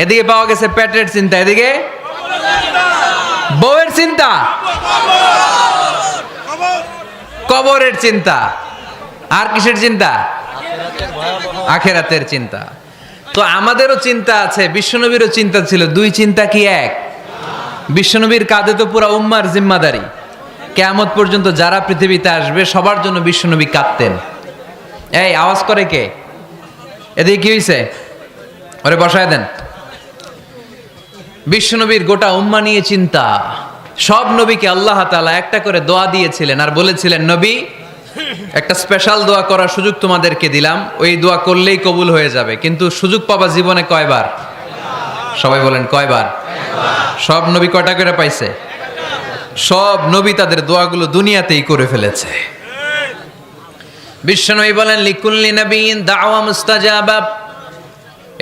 এদিকে পাওয়া গেছে পেটের চিন্তা, এদিকে বউয়ের চিন্তা, কবরের চিন্তা। আর কিসের চিন্তা? আখিরাতের চিন্তা। তো আমাদেরও চিন্তা আছে, বিশ্বনবীরও চিন্তা ছিল। 2 চিন্তা কি এক? বিশ্বনবীর কাঁধে তো পুরা উম্মার জিম্মাদারি। কিয়ামত পর্যন্ত যারা পৃথিবীতে আসবে সবার জন্য বিশ্বনবী কাঁদতেন। এই আওয়াজ করে কে? এদিকে কি হয়েছে? ওরে বসায় দেন। বিশ্বনবীর গোটা উম্মাহ নিয়ে চিন্তা। সব নবীকে আল্লাহ তাআলা একটা করে দোয়া দিয়েছিলেন আর বলেছিলেন, নবী একটা স্পেশাল দোয়া করার সুযোগ তোমাদেরকে দিলাম, ওই দোয়া করলেই কবুল হয়ে যাবে। কিন্তু সুযোগ পাবা জীবনে কয়বার? সবাই বলেন কয়বার? সব নবী কয়টা করে পাইছে? সব নবী তাদের দোয়াগুলো দুনিয়াতেই করে ফেলেছে। বিশ্বনবী বলেন লিকুল্লি নবিয়্যিন দাওয়া মুস্তাজাবা,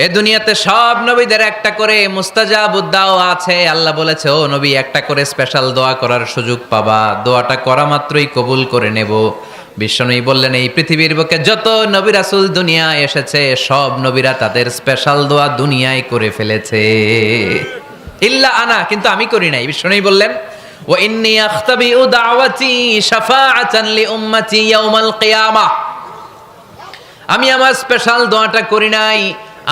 এ দুনিয়াতে সব নবীদের একটা করে মুস্তাজাবুদ দাওয়া আছে। আল্লাহ বলেছে ও নবী একটা করে স্পেশাল দোয়া করার সুযোগ পাবা, দোয়াটা করা মাত্রই কবুল করে নেব। বিশ্বনবী বললেন এই পৃথিবীর বুকে যত নবী রাসূল দুনিয়ায় এসেছে সব নবীরা তাদের স্পেশাল দোয়া দুনিয়ায় করে ফেলেছে, ইল্লা আনা, কিন্তু আমি করি নাই। বিশ্বনবী বললেন ওয়া ইন্নী আখতাবিউ দাওয়াতি শাফাআতান লি উম্মতি ইয়াউমাল কিয়ামাহ, আমি আমার স্পেশাল দোয়াটা করি নাই।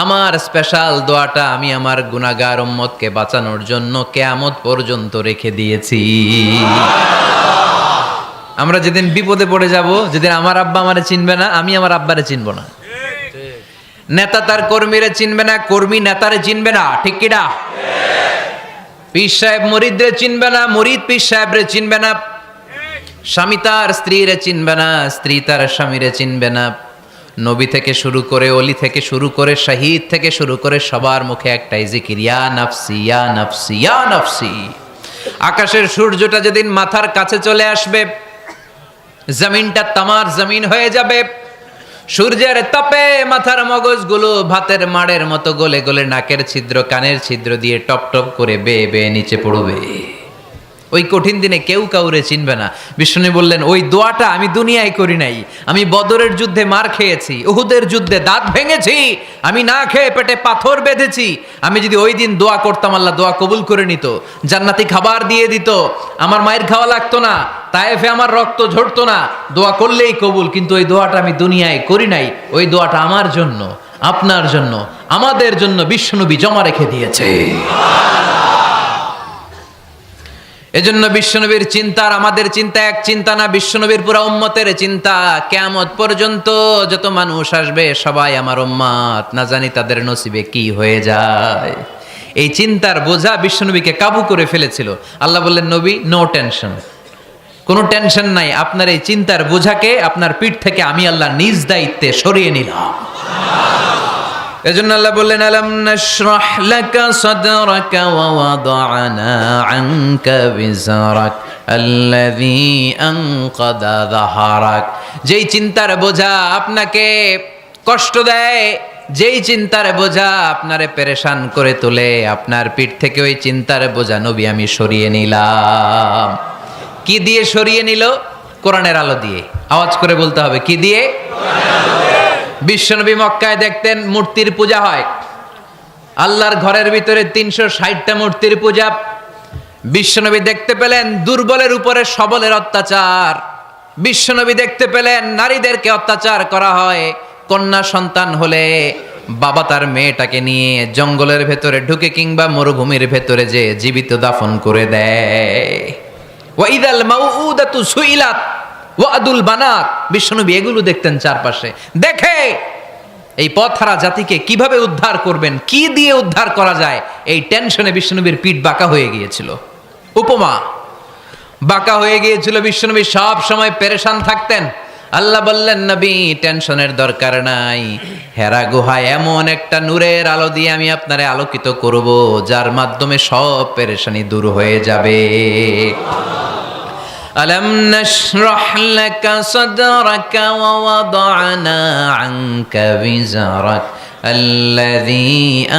আমার স্পেশাল দোয়াটা আমি আমার গুনাহগার উম্মতকে বাঁচানোর জন্য কিয়ামত পর্যন্ত রেখে দিয়েছি। আমরা যেদিন বিপদে পড়ে যাব, যেদিন আমার আব্বা আমারে চিনবে না, আমি আমার আব্বারে চিনব না, নেতা তার কর্মীরে চিনবে না, কর্মী নেতারে চিনবে না, ঠিক কিনা? পীর সাহেব মুরিদরে চিনবে না, মুরিদ পীর সাহেবরে চিনবে না, স্বামী তার স্ত্রীরে চিনবে না, স্ত্রী তার স্বামীরে চিনবে না। নবী থেকে শুরু করে, অলি থেকে শুরু করে, শহীদ থেকে শুরু করে সবার মুখে একটাই জিকির, ইয়া নাফসি ইয়া নাফসি ইয়া নাফসি। আকাশের সূর্যটা যেদিন মাথার কাছে চলে আসবে, জমিনটা তামার জমিন হয়ে যাবে, সূর্যের তাপে মাথার মগজগুলো ভাতের মাড়ের মতো গলে গলে নাকের ছিদ্র কানের ছিদ্র দিয়ে টপ টপ করে বেয়ে বেয়ে নিচে পড়বে। ওই কঠিন দিনে কেউ কাউরে চিনবে না। বিষ্ণু বললেন ওই দোয়াটা আমি দুনিয়ায় করি নাই, আমি বদরের যুদ্ধে মার খেয়েছি, উহুদের যুদ্ধে দাঁত ভেঙেছি, আমি না খেয়ে পেটে পাথর বেঁধেছি। আমি যদি ওই দিন দোয়া করতাম আল্লাহ দোয়া কবুল করে নিত, জান্নাতি খাবার দিয়ে দিত, আমার মায়ের খাওয়া লাগতো না, তায়েফে আমার রক্ত ঝরতো না, দোয়া করলেই কবুল। কিন্তু ওই দোয়াটা আমি দুনিয়ায় করি নাই, ওই দোয়াটা আমার জন্য, আপনার জন্য, আমাদের জন্য বিশ্বনবী জমা রেখে দিয়েছে। এজন্য বিশ্বনবীর চিন্তা আর আমাদের চিন্তা এক চিন্তা না, বিশ্বনবীর পুরা উম্মতের চিন্তা। কিয়ামত পর্যন্ত যত মানুষ আসবে সবাই আমার উম্মত, না জানি তাদের নসিবে কি হয়ে যায়। এই চিন্তার বোঝা বিশ্বনবীকে কাবু করে ফেলেছিল। আল্লাহ বললেন নবী নো টেনশন, কোনো টেনশন নাই, আপনার এই চিন্তার বোঝাকে আপনার পিঠ থেকে আমি আল্লাহ নিজ দায়িত্বে সরিয়ে নিলাম। এজন্য আল্লাহ বললেন আলাম নাশরাহ লাকা সাদরাকা ওয়া ওয়াদা'না আনকা বিজরাক আল্লাযী আনকাদা যাহরাক। যেই চিন্তার বোঝা আপনাকে কষ্ট দেয়, যেই চিন্তার বোঝা আপনারে পেরেশান করে তোলে, আপনার পিঠ থেকে ওই চিন্তার বোঝা নবী আমি সরিয়ে নিলাম। কি দিয়ে সরিয়ে নিল? কোরআনের আলো দিয়ে। আওয়াজ করে বলতে হবে, কি দিয়ে? বিশ্বনবী মক্কায় দেখতেন মূর্তির পূজা হয়, আল্লাহর ঘরের ভিতরে 360টা মূর্তির পূজা। বিশ্বনবী দেখতে পেলেন দুর্বলের উপরে সবলের অত্যাচার, বিশ্বনবী দেখতে পেলেন নারীদেরকে অত্যাচার করা হয়। কন্যা সন্তান হলে বাবা তার মেয়েটাকে নিয়ে জঙ্গলের ভেতরে ঢুকে কিংবা মরুভূমির ভেতরে যে জীবিত দাফন করে দেয়। ওয়াইদাল মাউউদাতু সুইলাত ওয়াদুল বানাত। বিশ্বনবী এগুলো দেখতেন চারপাশে, দেখে এই পথহারা জাতিকে কিভাবে উদ্ধার করবেন, কি দিয়ে উদ্ধার করা যায়, এই টেনশনে বিশ্বনবীর পিঠ বাঁকা হয়ে গিয়েছিল। উপমা বাঁকা হয়ে গিয়েছিল, বিশ্বনবী সব সময় পেরেশান থাকতেন। আল্লাহ বললেন নবী টেনশনের দরকার নাই, হেরা গুহায় এমন একটা নূরের আলো দিয়ে আমি আপনারে আলোকিত করব যার মাধ্যমে সব পেরেশানি দূর হয়ে যাবে। আলাম নাশরাহ লাকা সাদরাকা ওয়া ওয়াদা'না আনকা বিজরাক আল্লাযী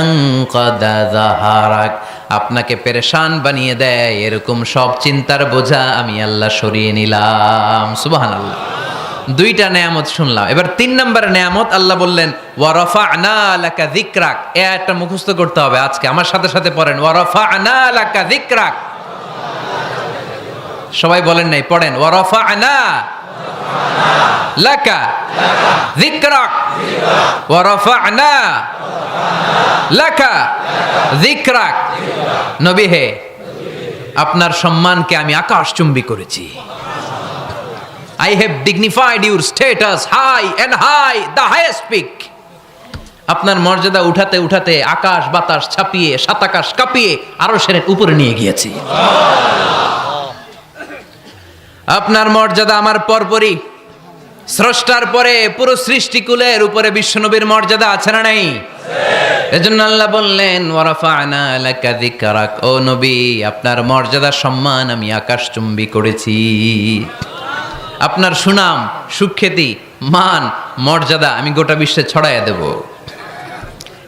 আনকাদা যাহরাক। আপনাকে পেরেশান বানিয়ে দেয় এরকম সব চিন্তার বোঝা আমি আল্লাহ সরিয়ে নিলাম। সুবহানাল্লাহ। দুইটা নেয়ামত শুনলাম, এবার 3 নম্বরের নেয়ামত আল্লাহ বললেন ওয়া রাফা'না লাকা যিকরাক। এই আয়াতটা মুখস্থ করতে হবে আজকে, আমার সাথে সাথে পড়েন ওয়া রাফা'না লাকা যিকরাক। সবাই বলেন নাই, পড়েন ওয়া রাফা'না লাকা যিকরাক ওয়া রাফা'না লাকা যিকরাক। নবী হে, আপনার সম্মানকে আমি আকাশচুম্বী করেছি। I have dignified your status high and high, the highest peak. আপনার মর্যাদা উঠাতে উঠাতে আকাশ বাতাস ছাপিয়ে সাত আকাশ কাঁপিয়ে আরশের উপরে নিয়ে গিয়েছি। আপনার মর্যাদা আমার পরপরই, স্রষ্টার পরে পুরো সৃষ্টিকুলের উপরে বিশ্বনবীর মর্যাদা আছে না নাই? এজন্য আল্লাহ বললেন ওয়ারাফা'না লাকা যিকরাক, ও নবী আপনার মর্যাদা সম্মান আমি আকাশচুম্বী করেছি। আপনার সুনাম সুখ্যাতি মান মর্যাদা আমি গোটা বিশ্বে ছড়াইয়া দেব।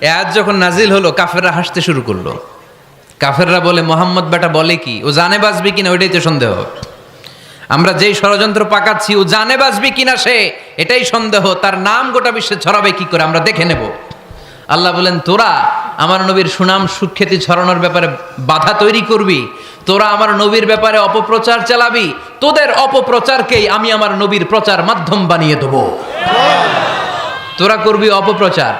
এ আয়াত যখন নাজিল হলো কাফেররা হাসতে শুরু করলো। কাফেররা বলে মোহাম্মদ বেটা বলে কি, ও জানে বাঁচবি কিনা ওইটাই তো সন্দেহ। আমরা যেই ষড়যন্ত্র পাকাচ্ছি ও জানে বাঁচবি কিনা সে এটাই সন্দেহ, তার নাম গোটা বিশ্বে ছড়াবে কি করে আমরা দেখে নেব। আল্লাহ বলেন তোরা আমার নবীর সুনাম সুখ্যাতি ছড়ানোর ব্যাপারে বাধা তৈরি করবি, তোরা আমার নবীর ব্যাপারে অপপ্রচার চালাবি, তোদের অপপ্রচারকেই আমি আমার নবীর প্রচার মাধ্যম বানিয়ে দেব। তোরা করবি অপপ্রচার।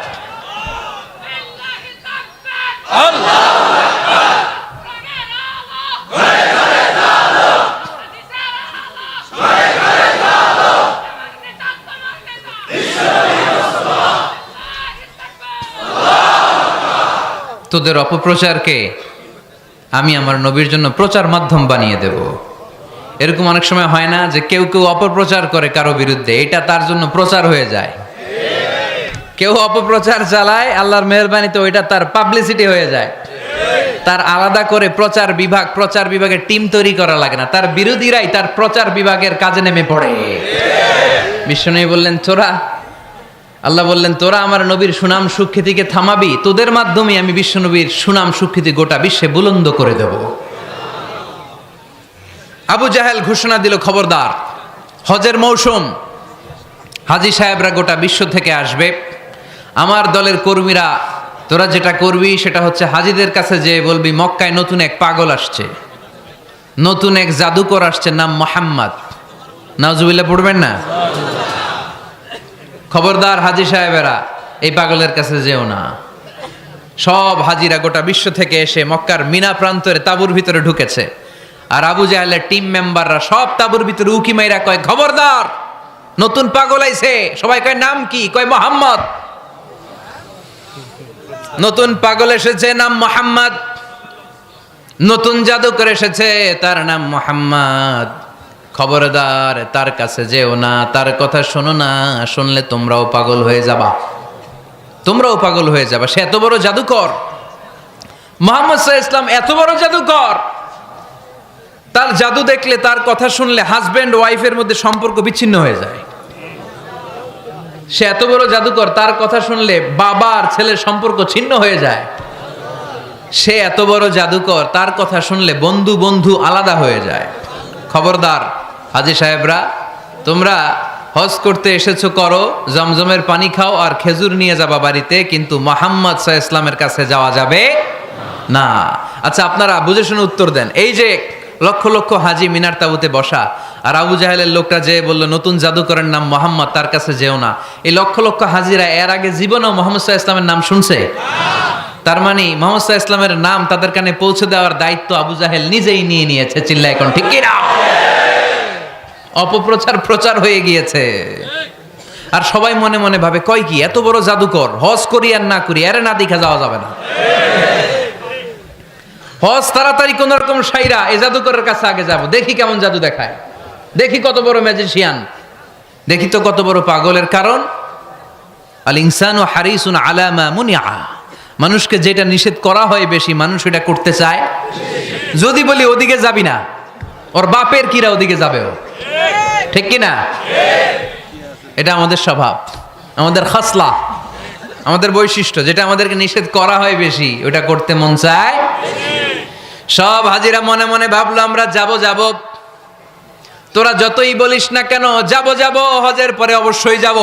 তোদের অপপ্রচারকে আমি আমার নবীর জন্য প্রচার মাধ্যম বানিয়ে দেব। এরকম অনেক সময় হয় না যে কেউ কেউ অপপ্রচার করে কারো বিরুদ্ধে, এটা তার জন্য প্রচার হয়ে যায়। কেউ অপপ্রচার চালায়, আল্লাহর মেহেরবানিতে ওইটা তার পাবলিসিটি হয়ে যায়। তার আলাদা করে প্রচার বিভাগের টিম তৈরি করা লাগে না, তার বিরোধীরাই তার প্রচার বিভাগের কাজে নেমে পড়ে। বিশ্বনবী বললেন আল্লাহ বললেন তোরা আমার নবীর সুনাম সুখ্যাতিকে থামাবি, তোদের মাধ্যমে আমি বিশ্বনবীর সুনাম সুখ্যাতি গোটা বিশ্বে বুলন্দ করে দেব। আবু জাহেল ঘোষণা দিল খবরদার, হজের মৌসুম, হাজী সাহেবরা গোটা বিশ্ব থেকে আসবে, আমার দলের কর্মীরা তোরা যেটা করবি সেটা হচ্ছে হাজীদের কাছে যে বলবি মক্কায় নতুন এক পাগল আসছে, নতুন এক জাদুকর আসছে, নাম মুহাম্মদ। নাউজুবিল্লাহ পড়বেন না? খবরদার হাজী সাহেবেরা এই পাগলের কাছে যেও না। সব হাজিরা গোটা বিশ্ব থেকে এসে মক্কার মিনা প্রান্তরে তাঁবুর ভিতরে ঢুকেছে, আর আবু জাহেলের টিম মেম্বাররা সব তাঁবুর ভিতরে উকি মাইরা কয় খবরদার নতুন পাগল আইছে। সবাই কয় নাম কি? কয় মুহাম্মদ। নতুন পাগল এসেছে, নাম মুহাম্মদ। নতুন জাদুকর এসেছে, তার নাম মুহাম্মদ। খবরদার তার কাছে যেও না, তার কথা শোনো না, শুনলে তোমরাও পাগল হয়ে যাবা, তোমরাও পাগল হয়ে যাবা। সে এত বড় জাদুকর, মুহাম্মদ সাল্লাল্লাহু আলাইহি ওয়াসাল্লাম এত বড় জাদুকর, তার জাদু দেখলে তার কথা শুনলে হাজবেন্ড ওয়াইফের মধ্যে সম্পর্ক বিচ্ছিন্ন হয়ে যায়। সে এত বড় জাদুকর, তার কথা শুনলে বাবা আর ছেলের সম্পর্ক ছিন্ন হয়ে যায়। সে এত বড় জাদুকর, তার কথা শুনলে বন্ধু বন্ধু আলাদা হয়ে যায়। খবরদার হাজী সাহেবরা, তোমরা হজ করতে এসেছো করো, জমজমের পানি খাও আর খেজুর নিয়ে যাবা বাড়িতে, কিন্তু মুহাম্মদ সাল্লাল্লাহু আলাইহি ওয়াসাল্লামের কাছে যাওয়া যাবে না। আচ্ছা আপনারা বুঝে শুনে উত্তর দেন। এই যে লক্ষ লক্ষ হাজী মিনার তাঁবুতে বসা, আর আবু জাহেলের লোকটা যে বলল নতুন জাদুকরের নাম মুহাম্মদ, তার কাছে যেও না, এই লক্ষ লক্ষ হাজীরা এর আগে জীবনেও মুহাম্মদ সাল্লাল্লাহু আলাইহি ওয়াসাল্লামের নাম শুনছে? তার মানে মুহাম্মদ সাল্লাল্লাহু আলাইহি ওয়াসাল্লামের নাম তাদের কানে পৌঁছে দেওয়ার দায়িত্ব আবু জাহেল নিজেই নিয়ে নিয়েছে। চিল্লায় এখন ঠিক কি না? অপপ্রচার প্রচার হয়ে গিয়েছে। আর সবাই মনে মনে ভাবে কয় কি এত বড় জাদুকর, হজ করি আর না করি এর না দেখা যাওয়া যাবে না। হজ তাড়াতাড়ি কোন রকম সাইরা এই জাদুকরের কাছে আগে যাব, দেখি কেমন জাদু দেখায়, দেখি কত বড় ম্যাজিশিয়ান, দেখি তো কত বড় পাগলের। কারণ আল ইনসানু হারিসুন আলা মা মুনিআ, মানুষকে যেটা নিষেধ করা হয় বেশি মানুষ এটা করতে চায়। যদি বলি ওদিকে যাবি না, ওর বাপের কিরা ওদিকে যাবে, ও ঠিক কি না? এটা আমাদের স্বভাব, আমাদের খাসলা, আমাদের বৈশিষ্ট্য, যেটা আমাদেরকে নিষেধ করা হয় বেশি ওটা করতে মন চায়। সব হাজিরা মনে মনে ভাবলো আমরা যাব যাব, তোরা যতই বলিস না কেন যাব যাব, হজের পরে অবশ্যই যাব।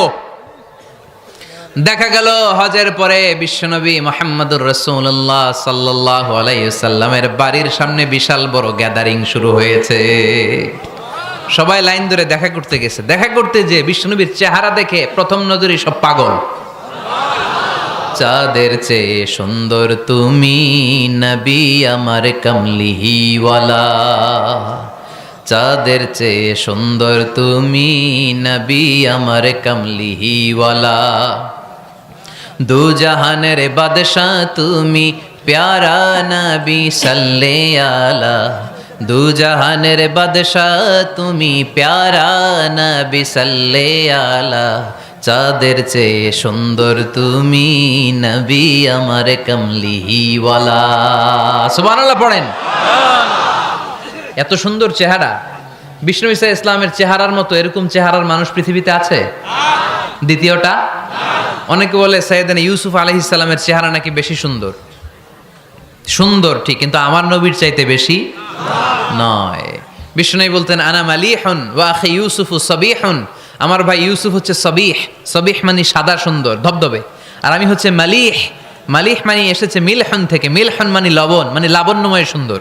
দেখা গেল হজের পরে বিশ্বনবী মুহাম্মদুর রাসূলুল্লাহ সাল্লাল্লাহু আলাইহি ওয়াসাল্লামের বাড়ির সামনে বিশাল বড় গ্যাদারিং শুরু হয়েছে। সবাই লাইন ধরে দেখা করতে গেছে। দেখা করতে যে বিশ্বনবীর চেহারা দেখে প্রথম নজরেই সব পাগল। চাঁদের চেয়ে সুন্দর তুমি নবী আমার কামলিওয়ালা, চাঁদের চেয়ে সুন্দর তুমি নবী আমার কামলিওয়ালা, দু জাহানের বাদশাহ তুমি প্যারা নবী সাল্লে আলা, দু জাহানের বাদশাহ তুমি প্যারা নবী সাল্লে আলা, চাঁদের চেয়ে সুন্দর তুমি নবী আমার কমলিওয়ালা। সুবহানাল্লাহ পড়েন। এত সুন্দর চেহারা, বিষ্ণু ঈসা ইসলামের চেহারার মতো এরকম চেহারার মানুষ পৃথিবীতে আছে? দ্বিতীয়টা, অনেকে বলে সাইয়েদনা ইউসুফ আলাইহিস সালামের চেহারা নাকি বেশি সুন্দর। সুন্দর ঠিক, কিন্তু আমার নবীর চাইতে বেশি নয়। বিষ্ণু বলতেন আনা মালিহুন ওয়া আখি ইউসুফু সাবিহুন, আমার ভাই ইউসুফ হচ্ছে সাবিহ, সাবিহ মানে সাদা সুন্দর ধবধবে, আর আমি হচ্ছে মালিহ, মালিহ মানে এসেছে মিলহন থেকে, মিলহন মানে লবণ, মানে লাবণ্যময় সুন্দর।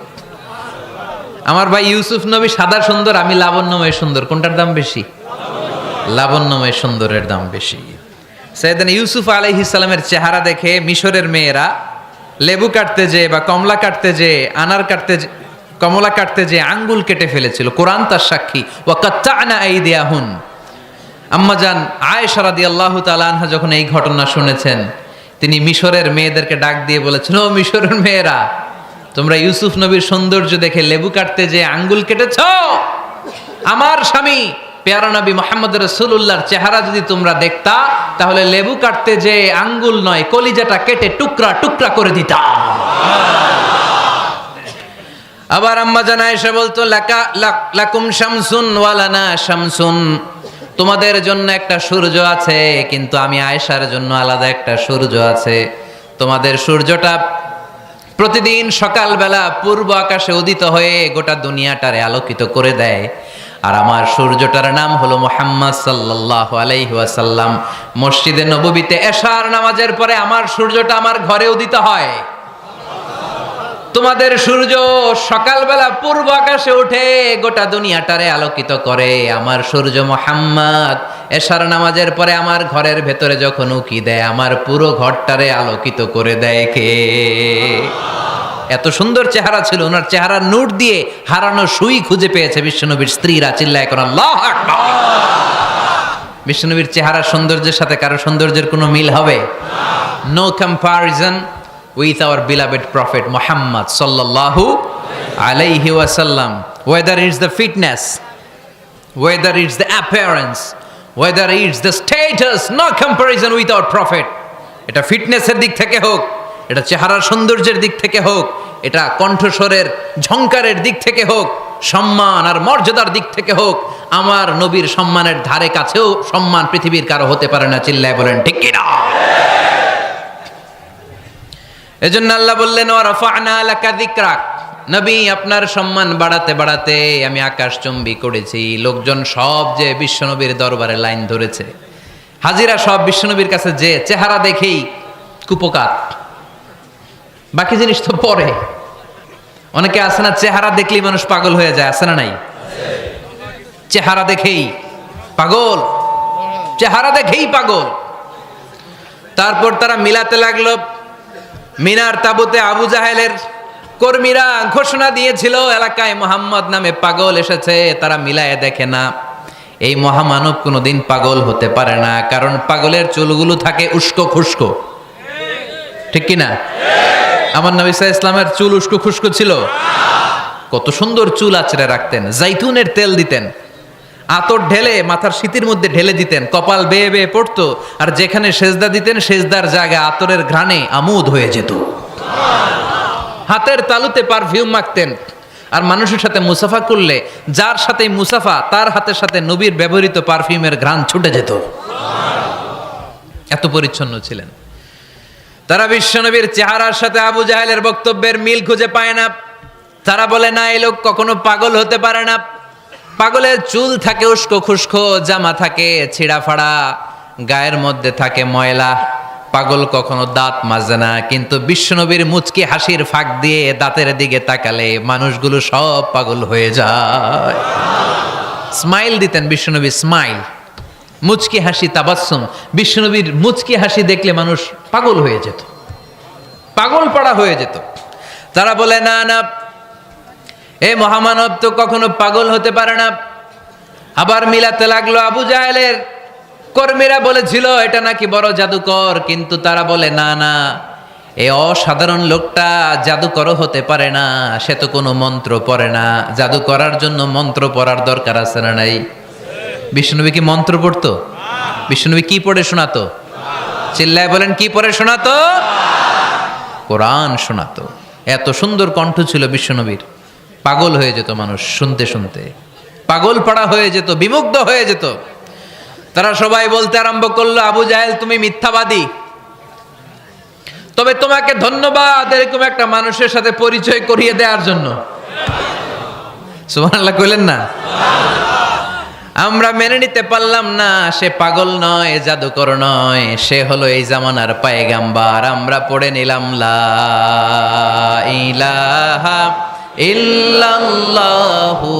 আমার ভাই ইউসুফ নবী সাদা সুন্দর, আমি লাবণ্যময় সুন্দর। কোনটার দাম বেশি? লাবণ্যময় সুন্দরের দাম বেশি। সাইয়েদনা ইউসুফ আলাইহিস সালামের চেহারা দেখে মিশরের মেয়েরা লেবু কাটতে যেয়ে বা কমলা কাটতে যেয়ে, আনার কাটতে কমলা কাটতে যেয়ে আঙ্গুল কেটে ফেলেছিল। কোরআন তার সাক্ষী। ওয়া কাত্তা'না আইদিয়াহুন। আম্মাজান আয়েশা রাদিয়াল্লাহু তাআলা আনহা যখন এই ঘটনা শুনেছেন, তিনি মিশরের মেয়েদেরকে ডাক দিয়ে বলেছেন, ও মিশরের মেয়েরা, তোমরা ইউসুফ নবীর সৌন্দর্য দেখে লেবু কাটতে যে আঙ্গুল কেটেছ, আমার স্বামী পেয়ারা নবী মুহাম্মদ রাসূলুল্লাহর চেহারা যদি তোমরা দেখতা, তাহলে লেবু কাটতে যে আঙ্গুল নয়, কলিজাটা কেটে টুকরা টুকরা করে দিতা। আবার আম্মা জান আয়েশা বলতো, লাকুম শামসুন ওয়া লানা শামসুন, তোমাদের জন্য একটা সূর্য আছে, কিন্তু আমি আয়েশার জন্য আলাদা একটা সূর্য আছে। তোমাদের সূর্যটা প্রতিদিন সকালবেলা পূর্ব আকাশে উদিত হয়ে গোটা দুনিয়াটারে আলোকিত করে দেয়, আর আমার সূর্যটার নাম হলো মুহাম্মদ সাল্লাল্লাহু আলাইহি ওয়াসাল্লাম। মসজিদে নববীতে এশার নামাজের পরে আমার সূর্যটা আমার ঘরে উদিত হয়। তোমাদের সূর্য সকালবেলা পূর্ব আকাশে উঠে গোটা দুনিয়াটারে আলোকিত করে, আমার সূর্য মুহাম্মদ এশার নামাজের পরে আমার ঘরের ভেতরে যখন উকি দেয়, আমার পুরো ঘরটারে আলোকিত করে দেয় কে? এত সুন্দর চেহারা ছিল, ওনার চেহারার নূর দিয়ে হারানো সুই খুঁজে পেয়েছে বিশ্বনবীর স্ত্রীরা। চিল্লায় কোন আল্লাহু আকবার। বিশ্বনবীর চেহারার সৌন্দর্যের সাথে কারো সৌন্দর্যের কোনো মিল হবে? No comparison with our beloved prophet Muhammad sallallahu alayhi wasallam. Whether it's the fitness, whether it's the appearance, whether it's the status, no comparison with our prophet. এটা ফিটনেসের দিক থেকে হোক, এটা চেহারার সৌন্দর্যের দিক থেকে হোক, এটা কণ্ঠস্বরের ঝংকারের দিক থেকে হোক, সম্মান আর মর্যাদার দিক থেকে হোক, আমার নবীর সম্মানের ধারে কাছেও সম্মান পৃথিবীর কারো হতে পারে না। চিল্লায় বলেন ঠিক কি না? এজন্য আল্লাহ বললেন, ওয়া রাফা'না লাকা যিকরাক, নবী আপনার সম্মান বাড়াতে বাড়াতে আমি আকাশচুম্বী করেছি। লোকজন সব যে বিশ্বনবীর দরবারে লাইন ধরেছে, হাজিরা সব বিশ্বনবীর কাছে যে চেহারা দেখেই কুপকাত, বাকি জিনিস তো পরে। অনেকে আছে না, চেহারা দেখলেই মানুষ পাগল হয়ে যায়, আছে না নাই? চেহারা দেখেই পাগল, চেহারা দেখেই পাগল। তারপর তারা মিলাতে লাগলো। মিনার তাবুতে আবু জাহেলের কর্মীরা ঘোষণা দিয়েছিল, এলাকায় মোহাম্মদ নামে পাগল এসেছে। তারা মিলায়ে দেখে না, এই মহামানব কোনোদিন পাগল হতে পারে না, কারণ পাগলের চুলগুলো থাকে উস্কো খুস্কো। ঠিক কিনা? আমার নবী সাল্লাল্লাহু আলাইহি ইসলামের চুল উস্কো খুস্কো ছিল? কত সুন্দর চুল আঁচড়ে রাখতেন, জাইতুনের তেল দিতেন, আতর ঢেলে মাথার শীতের মধ্যে ঢেলে দিতেন, কপাল বেয়ে বেয়ে পড়তো, আর যেখানে সেজদা দিতেন সেজদার জায়গা আতরের ঘ্রাণে আমোদ হয়ে যেত। হাতের তালুতে পারফিউম মাখতেন, আর মানুষের সাথে মুসাফা করলে যার সাথে মুসাফা তার হাতের সাথে নবীর ব্যবহৃত পারফিউমের ঘ্রাণ ছুটে যেত। এত পরিচ্ছন্ন ছিলেন তারা। বিশ্বনবীর চেহারার সাথে আবু জাহেলের বক্তব্যের মিল খুঁজে পায় না। তারা বলে, না, এই লোক কখনো পাগল হতে পারে না। পাগলের চুল থাকে উস্কো খুস্কো, জামা থাকে ছিঁড়া ফাড়া, গায়ের মধ্যে থাকে ময়লা। পাগল কখনো দাঁত মাজে না, কিন্তু বিশ্বনবীর মুচকি হাসির ফাঁক দিয়ে দাঁতের দিকে তাকালে মানুষগুলো সব পাগল হয়ে যায়। স্মাইল দিতেন বিশ্বনবী, স্মাইল, মুচকি হাসি, তাবাসসুম। বিশ্বনবীর মুচকি হাসি দেখলে মানুষ পাগল হয়ে যেত, পাগল পাড়া হয়ে যেত। তারা বলে, না না, এ মহামানব তো কখনো পাগল হতে পারে না। আবার মিলাতে লাগলো। আবু জাহেলের কর্মীরা বলেছিল এটা নাকি বড় জাদুকর, কিন্তু তারা বলে, না না, এই অসাধারণ লোকটা জাদুকরও হতে পারে না, সে তো কোনো মন্ত্র পড়ে না। জাদু করার জন্য মন্ত্র পড়ার দরকার আছে না নাই? বিষ্ণুনবী কি মন্ত্র পড়তো? বিশ্বনবী কি পড়ে শোনাতো? চিল্লায় বলেন, কি পড়ে শোনাতো? কোরআন শোনাতো। এত সুন্দর কণ্ঠ ছিল বিশ্বনবীর, পাগল হয়ে যেত মানুষ শুনতে শুনতে, পাগল পাড়া হয়ে যেত, বিমুগ্ধ হয়ে যেত। তারা সবাই বলতে আরম্ভ করলো, আবু জাহেল তুমি মিথ্যাবাদী, তবে তোমাকে ধন্যবাদ এরকম একটা মানুষের সাথে পরিচয় করিয়ে দেওয়ার জন্য। সুবহানাল্লাহ কইলেন না? আমরা মেনে নিতে পারলাম না সে পাগল নয়, জাদুকর নয়, সে হলো এই জামানার পয়গাম্বার। আমরা পড়ে নিলাম লা ইলাহা ইল্লাল্লাহু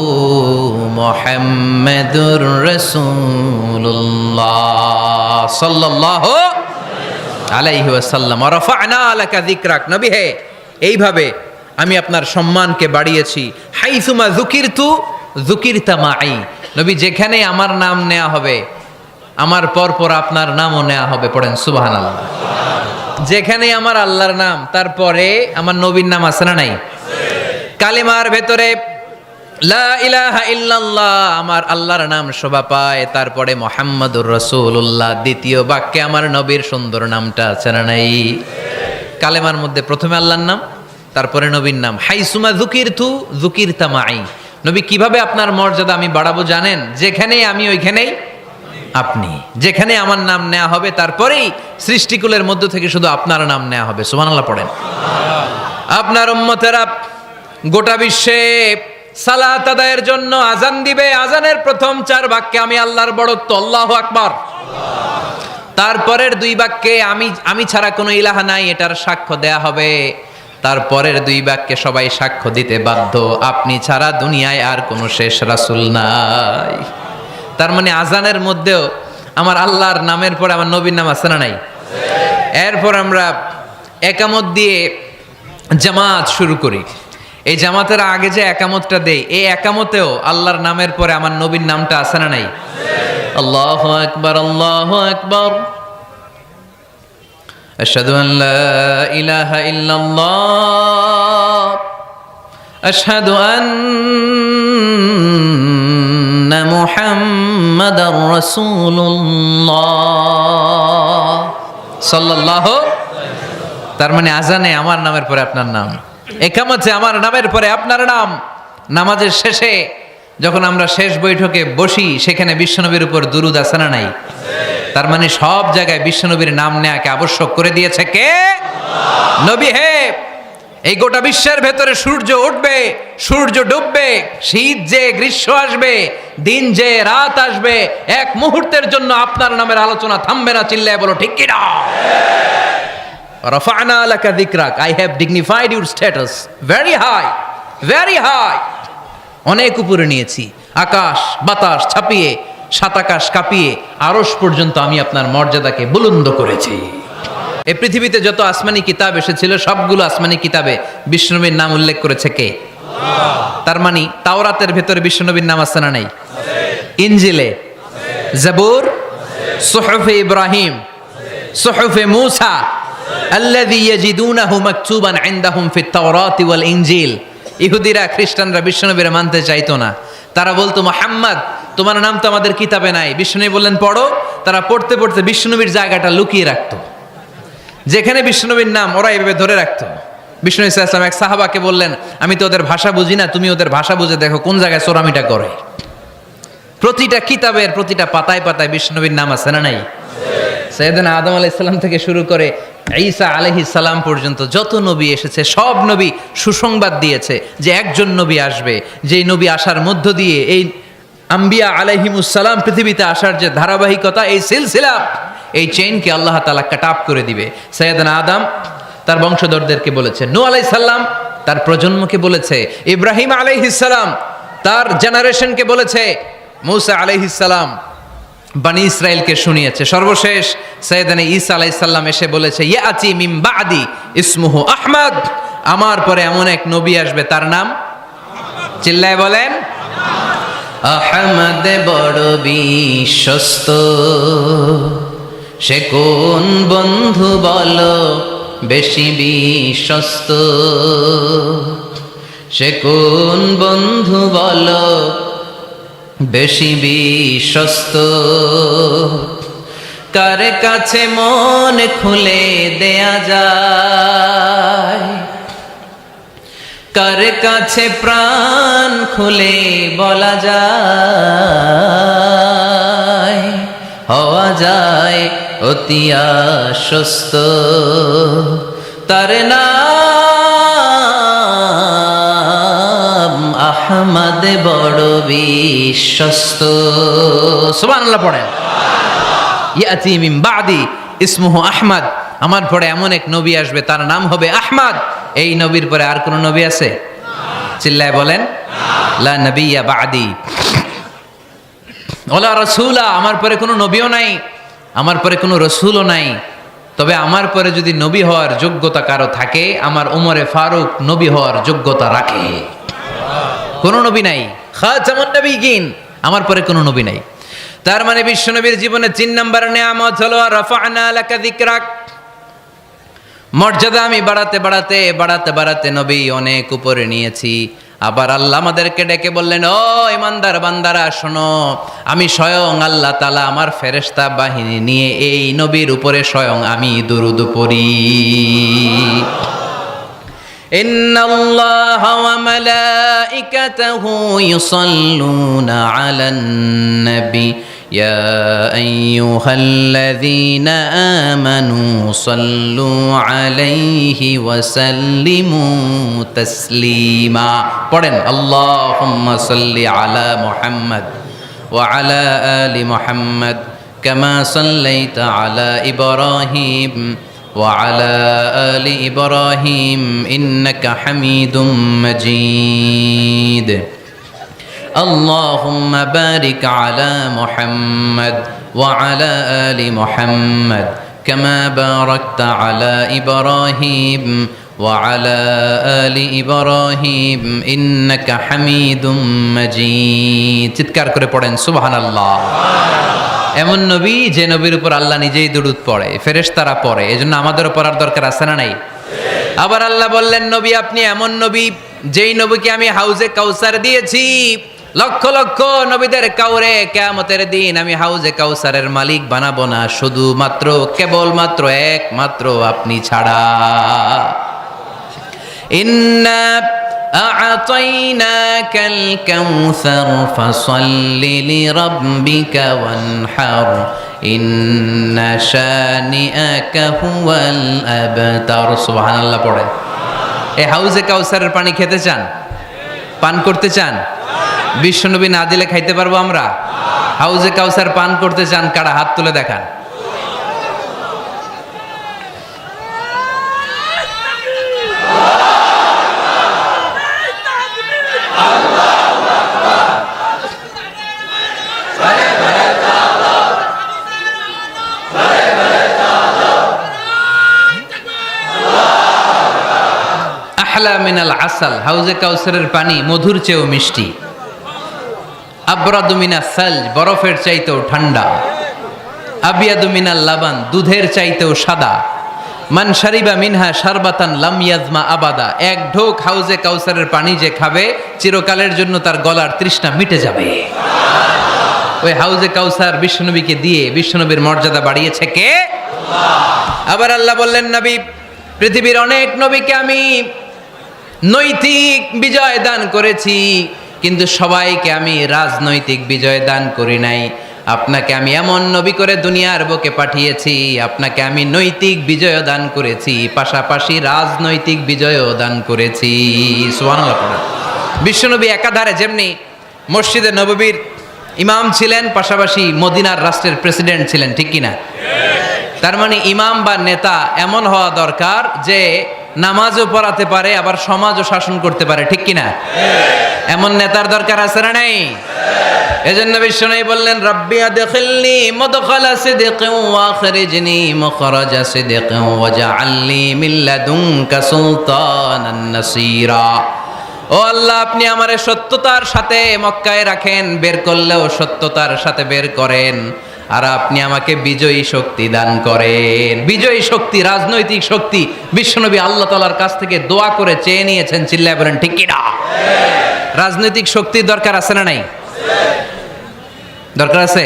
মুহাম্মাদুর রাসূলুল্লাহ সাল্লাল্লাহু আলাইহি ওয়াসাল্লাম। ওয়া রাফা'না লাকা যিকরাক, নবী হে এইভাবে আমি আপনার সম্মানকে বাড়িয়েছি। হাইসুমা যুকিরতু যুকিরতা মাই, নবী যেখানে আমার নাম নেওয়া হবে আমার পর পর আপনার নামও নেওয়া হবে। পড়েন সুবহানাল্লাহ। যেখানে আমার আল্লাহর নাম তারপরে আমার নবীর নাম আছে না নাই? কালিমার ভেতরে লা ইলাহা ইল্লাল্লাহ আমার আল্লাহর নাম শোভা পায়, তারপরে মুহাম্মাদুর রাসূলুল্লাহ দ্বিতীয় বাক্যে আমার নবীর সুন্দর নামটা আছে না নাই? কালেমার মধ্যে প্রথমে আল্লাহর নাম, তারপরে নবীর নাম। হাইসুমা যুকিরতু যুকিরতা মাই, নবী কিভাবে আপনার মর্যাদা আমি বাড়াবো জানেন? যেখানেই আমি ওইখানেই আপনি, যেখানে আমার নাম নেওয়া হবে তারপরেই সৃষ্টিকুলের মধ্য থেকে শুধু আপনার নাম নেওয়া হবে। সুবহানাল্লাহ পড়েন। আপনার উম্মতেরা গোটা বিশ্বে সালাত আদায়ের জন্য আজান দিবে, আজানের প্রথম 4 বাক্যে আমি আল্লাহর বড়ত্ব আল্লাহু আকবার, তারপরের 2 বাক্যে আমি ছাড়া কোনো ইলাহা নাই এটার সাক্ষ্য দেয়া হবে, তারপরের 2 বাক্যে সবাই সাক্ষ্য দিতে বাধ্য আপনি ছাড়া দুনিয়ায় আর কোনো শেষ রাসূল নাই। তার মানে আজানের মধ্যেও আমার আল্লাহর নামের পরে আমার নবীর নাম আছে না নাই? এরপর আমরা একামত দিয়ে জামাত শুরু করি। এই জামাতের আগে যে একামতটা দেই, এই একামতেও আল্লাহর নামের পরে আমার নবীর নামটা আছে না নাই? আল্লাহু আকবার, আল্লাহু আকবার, আশহাদু আন লা ইলাহা ইল্লাল্লাহ, আশহাদু আন্না মুহাম্মাদার রাসূলুল্লাহ সাল্লাল্লাহু। তার মানে আজানে আমার নামের পরে আপনার নাম, একামতে আমার নামের পরে আপনার নাম। নামাজের শেষে যখন আমরা শেষ বৈঠকে বসি সেখানে বিশ্বনবীর উপর দুরূদ আছে না নাই? তার মানে সব জায়গায় বিশ্বনবীর নাম নেয়াকে আবশ্যক করে দিয়েছে কে? নবী হে এই গোটা বিশ্বের ভেতরে সূর্য উঠবে, সূর্য ডুববে, শীত যে গ্রীষ্ম আসবে, দিন যে রাত আসবে, এক মুহূর্তের জন্য আপনার নামের আলোচনা থামবে না। চিল্লায় বলো ঠিক কি না? রাফা'না লাকা যিকরাক, I have dignified your status very high, very high, অনেক উপরে নিয়েছি, আকাশ বাতাস ছাপিয়ে, সাত আকাশ কাঁপিয়ে আরশ পর্যন্ত আমি আপনার মর্যাদাকে বুলন্দ করেছি। এই পৃথিবীতে যত আসমানি কিতাব এসেছিল সবগুলো আসমানি কিতাবে বিশ্বনবীর নাম উল্লেখ করেছে কে? তার মানে তাওরাতের ভেতরে বিশ্বনবীর নাম আছে না নাই? ইনজিলে, জাবুর, সুহুফে ইব্রাহিম, সুহুফে মূসা, আল্লাযী ইয়াজিদুনাহু মাকতুবান ইনদাহুম ফিত তাওরাতি ওয়াল ইনজিল। ইহুদিরা খ্রিস্টানরা বিশ্বনবীর মানতে চাইতো না। তারা বলতো মুহাম্মদ তোমার নাম তো আমাদের কিতাবে নাই। বিশ্বনবী বললেন পড়ো। তারা পড়তে পড়তে বিশ্বনবীর জায়গাটা লুকিয়ে রাখতো, যেখানে বিশ্বনবীর নাম ওরা এইভাবে ধরে রাখতো। বিশ্বনবী সাল্লাল্লাহু আলাইহি ওয়াসাল্লাম এক সাহাবাকে বললেন আমি তো ওদের ভাষা বুঝি না, তুমি ওদের ভাষা বুঝে দেখো কোন জায়গায় চোরামিটা করে। প্রতিটা কিতাবের প্রতিটা পাতায় পাতায় বিশ্বনবীর নাম আছে না নাই? সাইয়েদনা আদম আলাইহিস সালাম থেকে শুরু করে ঈসা আলাইহিস সালাম পর্যন্ত যত নবী এসেছে সব নবী সুসংবাদ দিয়েছে যে একজন নবী আসবে, যেই নবী আসার মধ্য দিয়ে এই আম্বিয়া আলাইহিমুস সালাম পৃথিবীতে আসার যে ধারাবাহিকতা, এই সিলসিলা, এই চেইনকে আল্লাহ তাআলা কাট অফ করে দিবে। সাইয়েদনা আদম তার বংশধরদেরকে বলেছে, নূহ আলাইহিস সালাম তার প্রজন্মকে বলেছে, ইব্রাহিম আলাইহিস সালাম তার জেনারেশনকে বলেছে, মূসা আলাইহিস সালাম বনি ইসরাইলকে শুনিয়েছে। সর্বশেষ সাইয়েদনা ঈসা আলাইহিস সালাম এসে বলেছে, ইয়াতি মিন বাদি ইসমুহু আহমদ, আমার পরে এমন এক নবী আসবে তার নাম, চিল্লায় বলেন, আহমদ বড় বিশ্বস্ত, সে কোন বন্ধু বলো বেশি বিশ্বস্ত, সে কোন বন্ধু বলো বেশি বিশ্বস্ত, কার কাছে মন খুলে দেয়া যায়, কার কাছে প্রাণ খুলে বলা যায়, হওয়া যায় অতি আশ্বস্ত, তার নাম আহমদ বড় বিশ্বস্ত। সুবহানাল্লাহ পড়েন। ইয়াতি মিন বাদি ইসমুহু আহমদ, আমার পরে এমন এক নবী আসবে তার নাম হবে আহমদ। এই নবীর পরে আর কোন নবী আছে? চিল্লায় বলেন লা নবিয়্যা বাদি ওয়ালা রাসূলা, আমার পরে কোনো নবীও নাই, আমার পরে কোনো রাসূলও নাই। তবে আমার পরে যদি নবী হওয়ার যোগ্যতা কারো থাকে, আমার ওমরে ফারুক নবী হওয়ার যোগ্যতা রাখে। কোনো নবী নাই, খাতামুন নবিয়্যিন, আমার পরে কোনো নবী নাই। তার মানে বিশ্বনবীর জীবনে 3 নাম্বার নিয়ামত হলো রাফা'না লাকা যিকরাক, মর্যাদা আমি বাড়াতে বাড়াতে বাড়াতে বাড়াতে নবী অনেক উপরে নিয়েছি। আবার আল্লাহ আমাদেরকে ডেকে বললেন, ও ইমানদার বান্দারা শোনো, আমি স্বয়ং আল্লাহ তাআলা আমার ফেরেশতা বাহিনী নিয়ে এই নবীর উপরে স্বয়ং আমি দুরূদ পড়ি। ইন্নাল্লাহা ওয়া মালাইকাতাহু ইউসাল্লুনা আলান নবী ইয়া আইয়ুহাল্লাযীনা আমানু সাল্লু আলাইহি ওয়া সাল্লিমু তাসলিমা। পড়েন আল্লাহুম্মা সাল্লি আলা মুহাম্মদ ওয়া আলা আলি মুহাম্মদ কামা সাল্লাইতা আলা ইব্রাহিম ওয়া আলা আলি ইব্রাহিম ইন্নাকা হামিদুম মাজিদ। اللهم بارك على محمد وعلى آل محمد كما باركت على إبراهيم وعلى آل إبراهيم إنك حميد مجيد। চিৎকার করে পড়েন সুবহানাল্লাহ। এমন নবী যে নবীর উপর আল্লাহ নিজেই দুরূদ পড়ে, ফেরেশতারা পড়ে, এজন্য আমাদেরও পড়ার দরকার আছে না নাই? আবার আল্লাহ বললেন, নবী আপনি এমন নবী যেই নবীকে আমি হাউজে কাউসার দিয়েছি, লক্ষ লক্ষ নবীদের কাউরে কিয়ামতের দিন আমি হাউজে কাউসারের মালিক বানাবো না, শুধুমাত্র কেবলমাত্র একমাত্র আপনি ছাড়া। ইন্না আ'তাইনাকাল কাউসার ফাসাল্লি লিরাব্বিকা ওয়ানহার ইন্না শানিআকা হুয়াল আবতার। সুবহানাল্লাহ পড়ে। এই হাউজে কাউসারের পানি খেতে চান, পান করতে চান? বিশ্বনবী না দিলে খাইতে পারবো আমরা? হাউজে কাউসার পান করতে চান কারা? হাত তুলে দেখান। আহলা মিনাল আসাল, হাউজে কাউসারের পানি মধুর চেয়েও মিষ্টি। আবরাদু মিনাস সালজ, বরফের চাইতেও ঠান্ডা। আবিয়াদু মিনাল লাবান, দুধের চাইতেও সাদা। মান শারিবা মিনহা শারবাতান লাম ইয়াজমা আবাদা, এক ঢোক হাউজে কাউসারের পানি যে খাবে চিরকালের জন্য তার গলার তৃষ্ণা মিটে যাবে। ওই হাউজে কাউসার বিশ্বনবীকে দিয়ে বিশ্বনবীর মর্যাদা বাড়িয়েছে কে? আল্লাহ। আবার আল্লাহ বললেন, নবী পৃথিবীর অনেক নবীকে আমি নৈতিক বিজয় দান করেছি, কিন্তু সবাইকে আমি রাজনৈতিক বিজয় দান করি নাই। আপনাকে আমি এমন নবী করে দুনিয়ার বুকে পাঠিয়েছি, আপনাকে আমি নৈতিক বিজয় দান করেছি, পাশাপাশি রাজনৈতিক বিজয়ও দান করেছি। সুবহানাল্লাহ। বিশ্বনবী একাধারে যেমনি মসজিদে নববীর ইমাম ছিলেন, পাশাপাশি মদিনার রাষ্ট্রের প্রেসিডেন্ট ছিলেন, ঠিক কিনা? তার মানে ইমাম বা নেতা এমন হওয়া দরকার যে নামাজও পড়াতে পারে, আবার সমাজও শাসন করতে পারে, ঠিক কিনা? এমন নেতার দরকার আছে না নাই? এজন্য বিশ্বনবী বললেন, রব্বি আদখিলনি মুদখালা সিদকিন ওয়া আখরিজনি মুখরাজা সিদকিন ওয়াজআলনি মিন লাদুনকা সুলতানান নাসীরা। ও আল্লাহ, আপনি আমারে সত্যতার সাথে মক্কায় রাখেন, বের করলেও সত্যতার সাথে বের করেন, আর আপনি আমাকে বিজয়ী শক্তি দান করেন। বিজয়ী শক্তি, রাজনৈতিক শক্তি বিশ্বনবী আল্লাহ তাআলার কাছ থেকে দোয়া করে চেয়ে নিয়েছেন। চিল্লায় বলেন ঠিক কিনা? রাজনৈতিক শক্তির দরকার আছে না নাই? দরকার আছে?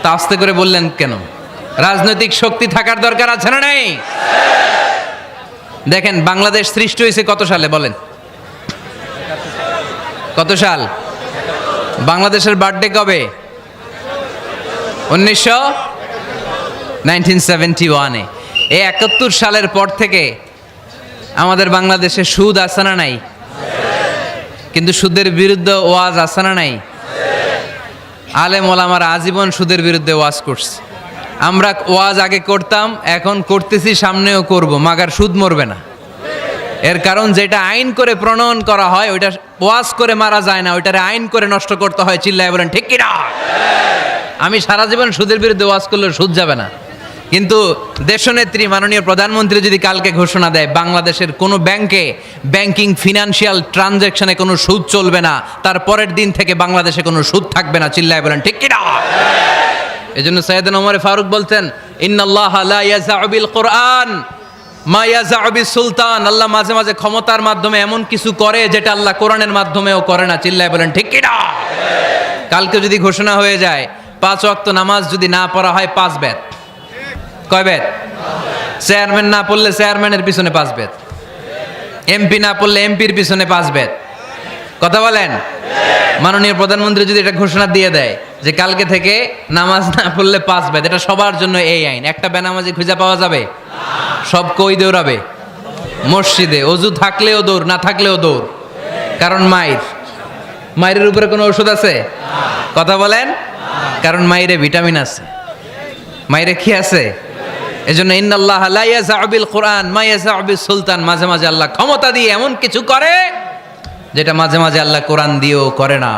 তা আস্তে করে বললেন কেন? রাজনৈতিক শক্তি থাকার দরকার আছে না নাই? দেখেন বাংলাদেশ সৃষ্টি হয়েছে কত সালে বলেন? কত সাল? বাংলাদেশের বার্থডে কবে? 1971-এ। এই 71 সালের পর থেকে আমাদের বাংলাদেশে সুদ আছে না নাই? কিন্তু সুদের বিরুদ্ধে ওয়াজ আছে না নাই? আলেম ওলামারা আজীবন সুদের বিরুদ্ধে ওয়াজ করছে। আমরা ওয়াজ আগে করতাম, এখন করতেছি, সামনেও করব, মাগার সুদ মরবে না। এর কারণ যেটা আইন করে প্রণয়ন করা হয় ওইটা ওয়াজ করে মারা যায় না, ওইটারে আইন করে নষ্ট করতে হয়। চিল্লায় বলেন ঠিক কিনা? আমি সারা জীবন সুদের বিরুদ্ধে ওয়াজ করলে সুদ যাবে না, কিন্তু দেশনেত্রী মাননীয় প্রধানমন্ত্রী যদি কালকে ঘোষণা দেয় বাংলাদেশের কোনো ব্যাংকে ব্যাংকিং ফিনান্সিয়াল ট্রানজ্যাকশনে কোনো সুদ চলবে না, তার পরের দিন থেকে বাংলাদেশে কোনো সুদ থাকবে না। চিল্লায় বলেন ঠিক কিনা? এজন্য সাইয়েদনা ওমর ফারুক বলতেন, ইন্নাল্লাহা লা ইয়াযাউ বিল কুরআন মা ইয়াযাউ বিস সুলতান। আল্লাহ মাঝে মাঝে ক্ষমতার মাধ্যমে এমন কিছু করে যেটা আল্লাহ কোরআনের মাধ্যমেও করে না। চিল্লায় বলেন ঠিক কিনা? কালকে যদি ঘোষণা হয়ে যায় 5 ওয়াক্ত নামাজ যদি না পড়া হয় 5 বেত। কয় বেত? চেয়ারম্যান না পড়লে চেয়ারম্যানের পিছনে 5 বেত, এমপি না পড়লে এমপির পিছনে 5 বেত। কথা বলেন? মাননীয় প্রধানমন্ত্রী যদি এটা ঘোষণা দিয়ে দেয় যে কালকে থেকে নামাজ না পড়লে 5 বেত, এটা সবার জন্য এই আইন। একটা বেনামাজি খুঁজে পাওয়া যাবে? সব কই দৌড়াবে? মসজিদে। অজু থাকলেও দৌড়, না থাকলেও দৌড়। কারণ মায়ের উপরে কোনো ওষুধ আছে? কথা বলেন? কারণ মায়েরে ভিটামিন আছে, মায়েরে কি আছে? এজন্য ইন্নাল্লাহা লা ইয়াযাউ বিল কুরআন মা ইয়াযাউ বিস সুলতান। মাঝে মাঝে আল্লাহ ক্ষমতা দিয়ে এমন কিছু করে যেটা মাঝে মাঝে আল্লাহ কোরআন দিয়েও করে না।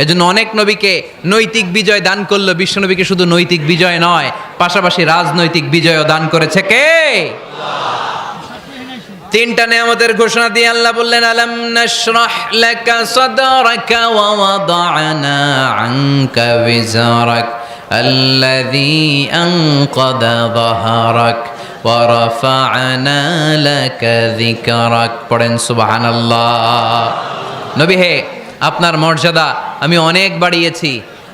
এজন্য অনেক নবীকে নৈতিক বিজয় দান করলো। বিশ্ব নবীকে শুধু নৈতিক বিজয় নয়, পাশাপাশি রাজনৈতিক বিজয়ও দান করেছে কে? তিনটা নিয়ামতের ঘোষণা দিয়ে আল্লাহ বললেন, আলাম নাশরাহ লাকা সাদরাকা ওয়া ওয়াদা'না আনকা বিজরাক আল্লাযী আনকাদা যাহরাক ওয়া রাফা'না লাকা যিকরাক। পড়েন সুবহানাল্লাহ। নবী হে, আপনার মর্যাদা আমি অনেক বাড়িয়েছি।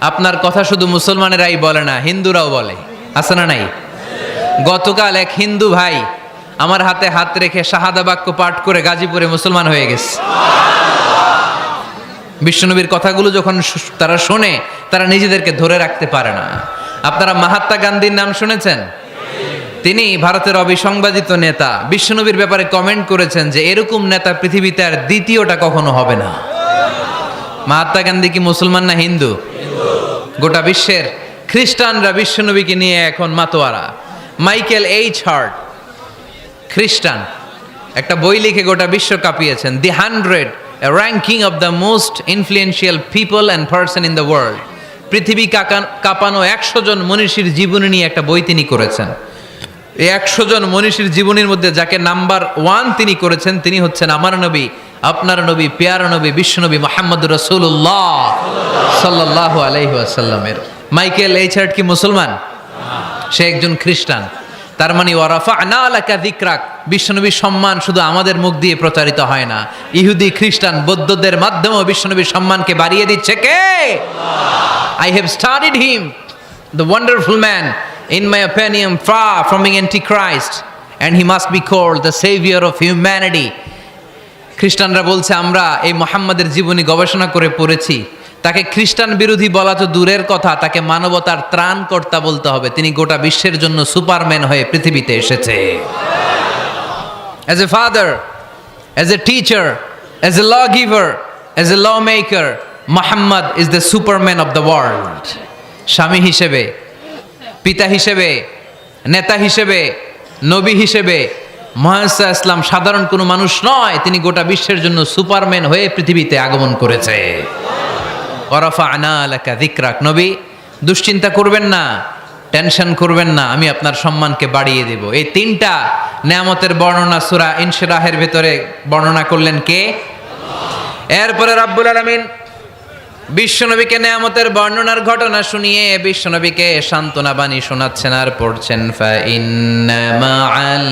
আপনার কথা শুধু মুসলমানেরাই বলে না, হিন্দুরাও বলে। আছে না নাই? গতকাল এক হিন্দু ভাই আমার হাতে হাত রেখে শাহাদা বাক্য পাঠ করে গাজীপুরে মুসলমান হয়ে গেছে। বিশ্বনবীর কথাগুলো যখন তারা শোনে, তারা নিজেদেরকে ধরে রাখতে পারে না। আপনারা মহাত্মা গান্ধীর নাম শুনেছেন? তিনি ভারতের অবিসংবাদিত নেতা। বিশ্বনবীর ব্যাপারে কমেন্ট করেছেন যে এরকম নেতা পৃথিবীতে আর দ্বিতীয়টা কখনো হবে না। মহাত্মা গান্ধী কি মুসলমান না হিন্দু? গোটা বিশ্বের খ্রিস্টানরা বিশ্বনবীকে নিয়ে এখন মাতোয়ারা। মাইকেল এইচ হার্ট, খ্রিস্টান, একটা বই লিখে গোটা বিশ্ব কাঁপিয়েছেন, দি 100 ranking of the most influential people and person in the world. পৃথিবী কাঁপানো 100 জন মনীষীর জীবনী নিয়ে একটা বই তিনি করেছেন। এই 100 জন মনীষীর জীবনীর মধ্যে যাকে নাম্বার 1 তিনি করেছেন, তিনি হচ্ছেন আমার নবী, আপনার নবী, পেয়ারা নবী, বিশ্বনবী মুহাম্মদুর রাসূলুল্লাহ সাল্লাল্লাহু আলাইহি ওয়াসাল্লামের। মাইকেল এইচ হার্ট কি মুসলমান? সে একজন খ্রিস্টান। তার মানে ওয়া রাফা'না লাকা যিকরাক, বিশ্বনবীর সম্মান শুধু আমাদের মুখ দিয়ে প্রচারিত হয় না, ইহুদি, খ্রিস্টান, বৌদ্ধদের মাধ্যমেও বিশ্বনবীর সম্মানকে বাড়িয়ে দিচ্ছে কে? I have studied him, the wonderful man, in my opinion far from being antichrist and he must be called the savior of humanity. খ্রিস্টানরা বলছে আমরা এই মুহাম্মাদের জীবনী গবেষণা করে পড়েছি, তাকে খ্রিস্টান বিরোধী বলা তো দূরের কথা, তাকে মানবতার ত্রাণকর্তা বলতে হবে। তিনি গোটা বিশ্বের জন্য সুপারম্যান হয়ে পৃথিবীতে এসেছে। As a father, as a teacher, as a lawgiver, as a lawmaker, Muhammad is the superman of the world. স্বামী হিসেবে, পিতা হিসেবে, নেতা হিসেবে, নবী হিসেবে মুহাম্মদ ইসলাম সাধারণ কোনো মানুষ নয়, তিনি গোটা বিশ্বের জন্য সুপারম্যান হয়ে পৃথিবীতে আগমন করেছে। ওয়া রাফা'না লাকা যিকরাক। নবী দুশ্চিন্তা করবেন না, টেনশন করবেন না, আমি আপনার সম্মানকে বাড়িয়ে দেব। এই তিনটা নেয়ামতের বর্ণনা সূরা ইনশিরাহের ভিতরে বর্ণনা করলেন কে? এরপরে রাব্বুল আলামিন বিশ্বনবীকে নেয়ামতের বর্ণনার ঘটনা শুনিয়ে বিশ্বনবীকে সান্ত্বনা বাণী শোনাচ্ছেন আর পড়ছেন, ফা ইন্না মাআল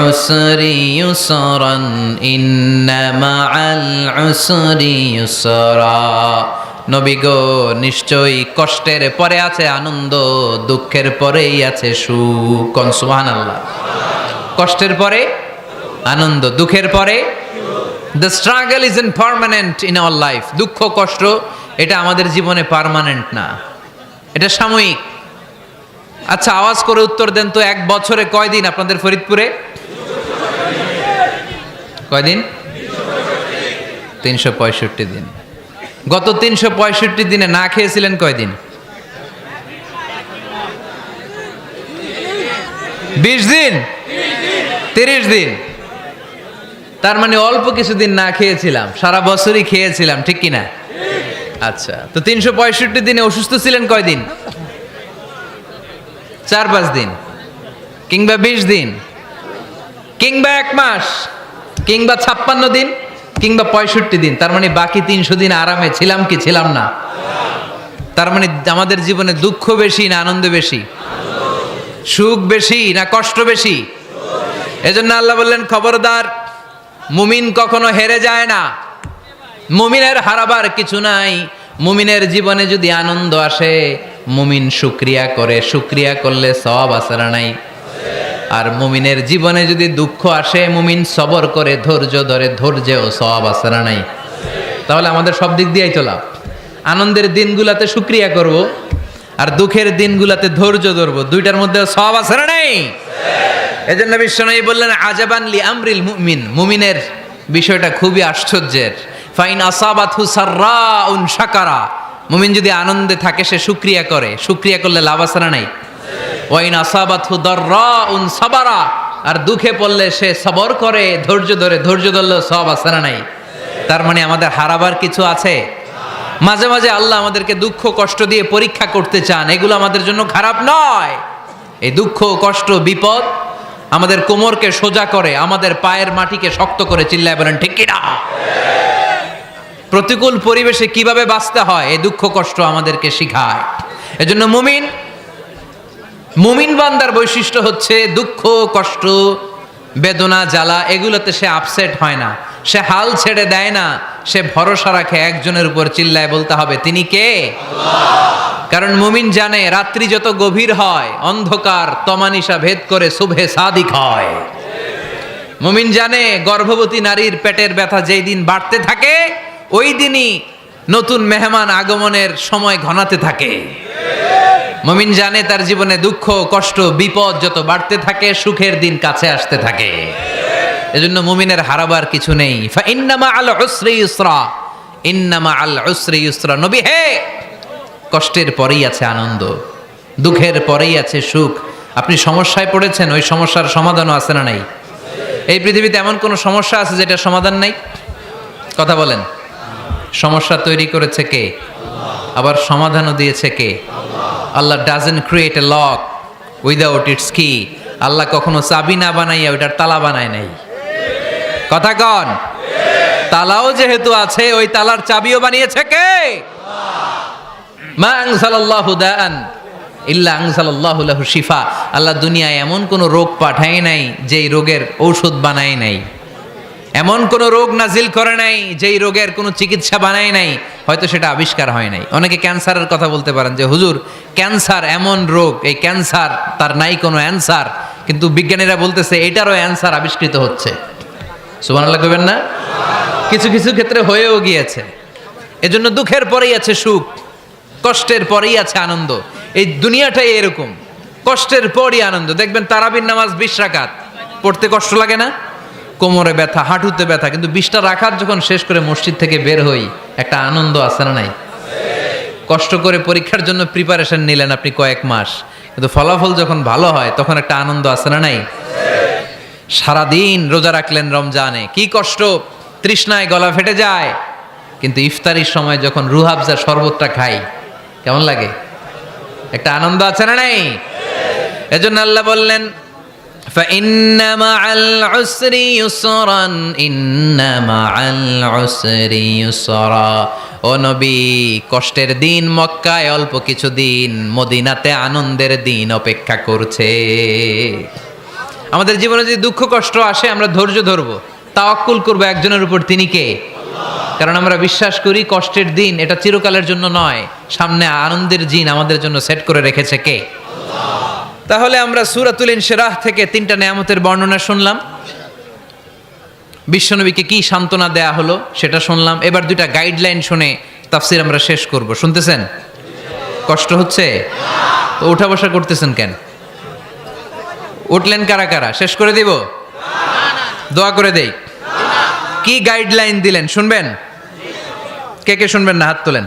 উসরি ইউসরান, ইন্না মাআল উসরি ইউসরা। নবী গো নিশ্চয়ই কষ্টের পরে আছে আনন্দ, দুঃখের পরেই আছে সুখ। সুবহানাল্লাহ। কষ্টের পরে আনন্দ, দুঃখের পরে the struggle is impermanent in our life. দুঃখ কষ্ট এটা আমাদের জীবনে পার্মানেন্ট না, এটা সাময়িক। আচ্ছা আওয়াজ করে উত্তর দেন তো, এক বছরে কয়দিন আপনাদের ফরিদপুরে? কয়দিন? 365 দিন। গত 365 দিনে না খেয়েছিলেন কয়দিন? 20 দিন, 30 দিন। তার মানে অল্প কিছুদিন না খেয়েছিলাম, সারা বছরই খেয়েছিলাম, ঠিক কিনা? আচ্ছা, তো 365 দিনে অসুস্থ ছিলেন কয়দিন? 4-5 দিন, কিংবা 20 দিন, কিংবা 1 মাস, কিংবা 56 দিন, কিংবা 65 দিন। তার মানে বাকি 300 দিন আরামে ছিলাম কি ছিলাম না? তার মানে আমাদের জীবনে দুঃখ বেশি না আনন্দ বেশি? সুখ বেশি না কষ্ট বেশি? এজন্য আল্লাহ বললেন খবরদার, মুমিন কখনো হেরে যায় না, মুমিনের হারাবার কিছু নাই। মুমিনের জীবনে যদি আনন্দ আসে, মুমিন শুকরিয়া করে, শুকরিয়া করলে সওয়াব আছে না নাই? আর মুমিনের জীবনে যদি দুঃখ আসে, মুমিন সবর করে, ধৈর্য ধরে, ধৈর্যেও সওয়াব আছে না নাই? তাহলে আমাদের সব দিক দিয়েই তো লাভ। আনন্দের দিনগুলাতে শুকরিয়া করব, আর দুঃখের দিনগুলাতে ধৈর্য ধরবো, দুইটার মধ্যে সওয়াব আছে না নাই? এজন্য বিশ্বনবী বললেন আজাবান লি আমরিল মুমিন, মুমিনের বিষয়টা খুবই আশ্চর্যের। ফাইন আসাবাতহু সাররাউন শাকারা, মুমিন যদি আনন্দে থাকে সে শুকরিয়া করে, শুকরিয়া করলে লাভ আছে না নাই? ওয়াইন আসাবাতহু দাররাউন সাবারা, আর দুঃখে পড়লে সে সবর করে, ধৈর্য ধরে, ধৈর্য ধরলে সব আছে না নাই? তার মানে আমাদের হারাবার কিছু আছে? মাঝে মাঝে আল্লাহ আমাদেরকে দুঃখ কষ্ট দিয়ে পরীক্ষা করতে চান, এগুলো আমাদের জন্য খারাপ নয়। এই দুঃখ কষ্ট বিপদ আমাদের কোমরকে সোজা করে, আমাদের পায়ের মাটিকে শক্ত করে, চিল্লায় বলেন ঠিক কিনা? প্রতিকূল পরিবেশে কিভাবে বাঁচতে হয় এই দুঃখ কষ্ট আমাদেরকে শিখায়। এজন্য মুমিন বান্দার বৈশিষ্ট্য হচ্ছে দুঃখ কষ্ট বেদনা জ্বালা এগুলোতে সে আপসেট হয় না, সে হাল ছেড়ে দেয় না, সে ভরসা রাখে একজনের উপর, চিল্লায় বলতে হবে তিনি কে? আল্লাহ। কারণ মুমিন জানে রাত্রি যত গভীর হয়, অন্ধকার তমানিসা ভেদ করে সুবহে সাদিক হয়। মুমিন জানে গর্ভবতী নারীর পেটের ব্যথা যেই দিন বাড়তে থাকে, ওই দিনই নতুন মেহমান আগমনের সময় ঘনাতে থাকে। মুমিন জানে তার জীবনে দুঃখ কষ্ট বিপদ যত বাড়তে থাকে, সুখের দিন কাছে আসতে থাকে। এজন্য মুমিনের হারাবার কিছু নেই। ফা ইন্না মাআল উসরি ইউসরা, ইন্না মাআল উসরি ইউসরা। নবী হে, কষ্টের পরেই আছে আনন্দ, দুঃখের পরেই আছে সুখ। আপনি সমস্যায় পড়েছেন, ওই সমস্যার সমাধানও আছে না নাই? এই পৃথিবীতে এমন কোন সমস্যা আছে যেটা সমাধান নাই? কথা বলেন। সমস্যা তৈরি করেছে কে? আবার সমাধানও দিয়েছে কে? Allah doesn't create a lock without its key. আল্লাহ কখনো চাবি না বানাইয়া ওইটার তালা বানায় নাই। কথা কন। তালাও যেহেতু আছে, ওই তালার চাবিও বানিয়েছে কে? মা আনজালাল্লাহু দাআন ইল্লা আনজালাল্লাহু লাহু শিফা। আল্লাহ দুনিয়ায় এমন কোন রোগ পাঠায় নাই যেই রোগের ঔষধ বানায় নাই, এমন কোন রোগ নাজিল করে নাই যেই রোগের কোনো চিকিৎসা বানায় নাই, হয়তো সেটা আবিষ্কার হয় নাই। অনেকে ক্যান্সারের কথা বলতে পারেন যে হুজুর ক্যান্সার এমন রোগ, এই ক্যান্সার তার নাই কোনো অ্যান্সার, কিন্তু বিজ্ঞানীরা বলতেছে এটারও অ্যান্সার আবিষ্কৃত হচ্ছে। সুবহানাল্লাহ কইবেন না? কিছু কিছু ক্ষেত্রে হয়েও গিয়েছে। এজন্য দুঃখের পরেই আছে সুখ, কষ্টের পরেই আছে আনন্দ। এই দুনিয়াটাই এরকম, কষ্টের পরই আনন্দ। দেখবেন তারাবির নামাজ 20 রাকাত পড়তে কষ্ট লাগে না? কোমরে ব্যথা, হাঁটুতে ব্যথা, কিন্তু 20টা রাকাত যখন শেষ করে মসজিদ থেকে বের হই, একটা আনন্দ আছে না নাই? কষ্ট করে পরীক্ষার জন্য প্রিপারেশন নিলেন আপনি কয়েক মাস, কিন্তু ফলাফল যখন ভালো হয় তখন একটা আনন্দ আছে না নাই? সারাদিন রোজা রাখলেন রমজানে, কি কষ্ট, তৃষ্ণায় গলা ফেটে যায়, কিন্তু ইফতারির সময় যখন রুহাবজা শরবতটা খাই কেমন লাগে? একটা আনন্দ আছে না নাই? এজন্য আল্লাহ বললেন فإن مع العسر يسرا إن مع العسر يسرا। ও নবী, কষ্টের দিন মক্কায় অল্প কিছু দিন, মদিনাতে আনন্দের দিন অপেক্ষা করছে। আমাদের জীবনে যদি দুঃখ কষ্ট আসে, আমরা ধৈর্য ধরবো, তাওয়াক্কুল করবো একজনের উপর, তিনি কে? আল্লাহ। কারণ আমরা বিশ্বাস করি কষ্টের দিন এটা চিরকালের জন্য নয়, সামনে আনন্দের দিন আমাদের জন্য সেট করে রেখেছে কে? তাহলে আমরা সূরাতুল ইনশিরাহ থেকে 3টা নেয়ামতের বর্ণনা শুনলাম, বিশ্বনবীকে কি সান্ত্বনা দেয়া হলো সেটা শুনলাম। এবার 2টা গাইডলাইন শুনে তাফসীর আমরা শেষ করব। শুনতেছেন? কষ্ট হচ্ছে? তো উঠা বসা করতেছেন কেন? উঠলেন কারা কারা? শেষ করে দিব? দোয়া করে দেই। কি গাইডলাইন দিলেন শুনবেন? কে কে শুনবেন না হাত তোলেন।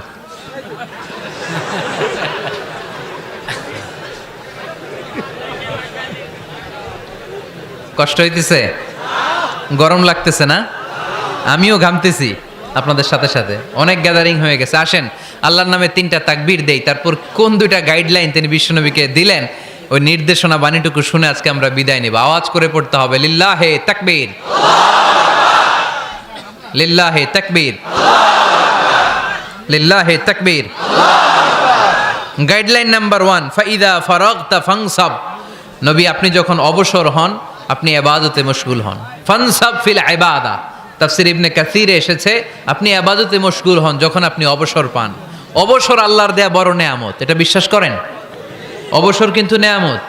কষ্ট হইতেছে? গরম লাগতেছে না? আমিও ঘামতেছি আপনাদের সাথে সাথে। অনেক গ্যাদারিং হয়ে গেছে। আসেন আল্লাহর নামে 3টা তাকবীর দেই, তারপর কোন 2টা গাইডলাইন তিনি বিশ্বনবীকে দিলেন ওই নির্দেশনা বাণীটুকু শুনে আজকে আমরা বিদায় নেব। আওয়াজ করে পড়তে হবে লিল্লাহে তাকবীর, লিল্লাহে তাকবীর, লিল্লাহে তাকবীর। গাইডলাইন নাম্বার 1, ফাইদা ফারাগতা ফানসাব। নবী আপনি যখন অবসর হন আপনি ইবাদতে মশগুল হন। ফানসাব ফিল ইবাদা, তাফসীর ইবনে কাসিরে এসেছে আপনি ইবাদতে মশগুল হন যখন আপনি অবসর পান। অবসর আল্লাহর দেয়া বড় নেয়ামত, এটা বিশ্বাস করেন? অবসর কিন্তু নেয়ামত।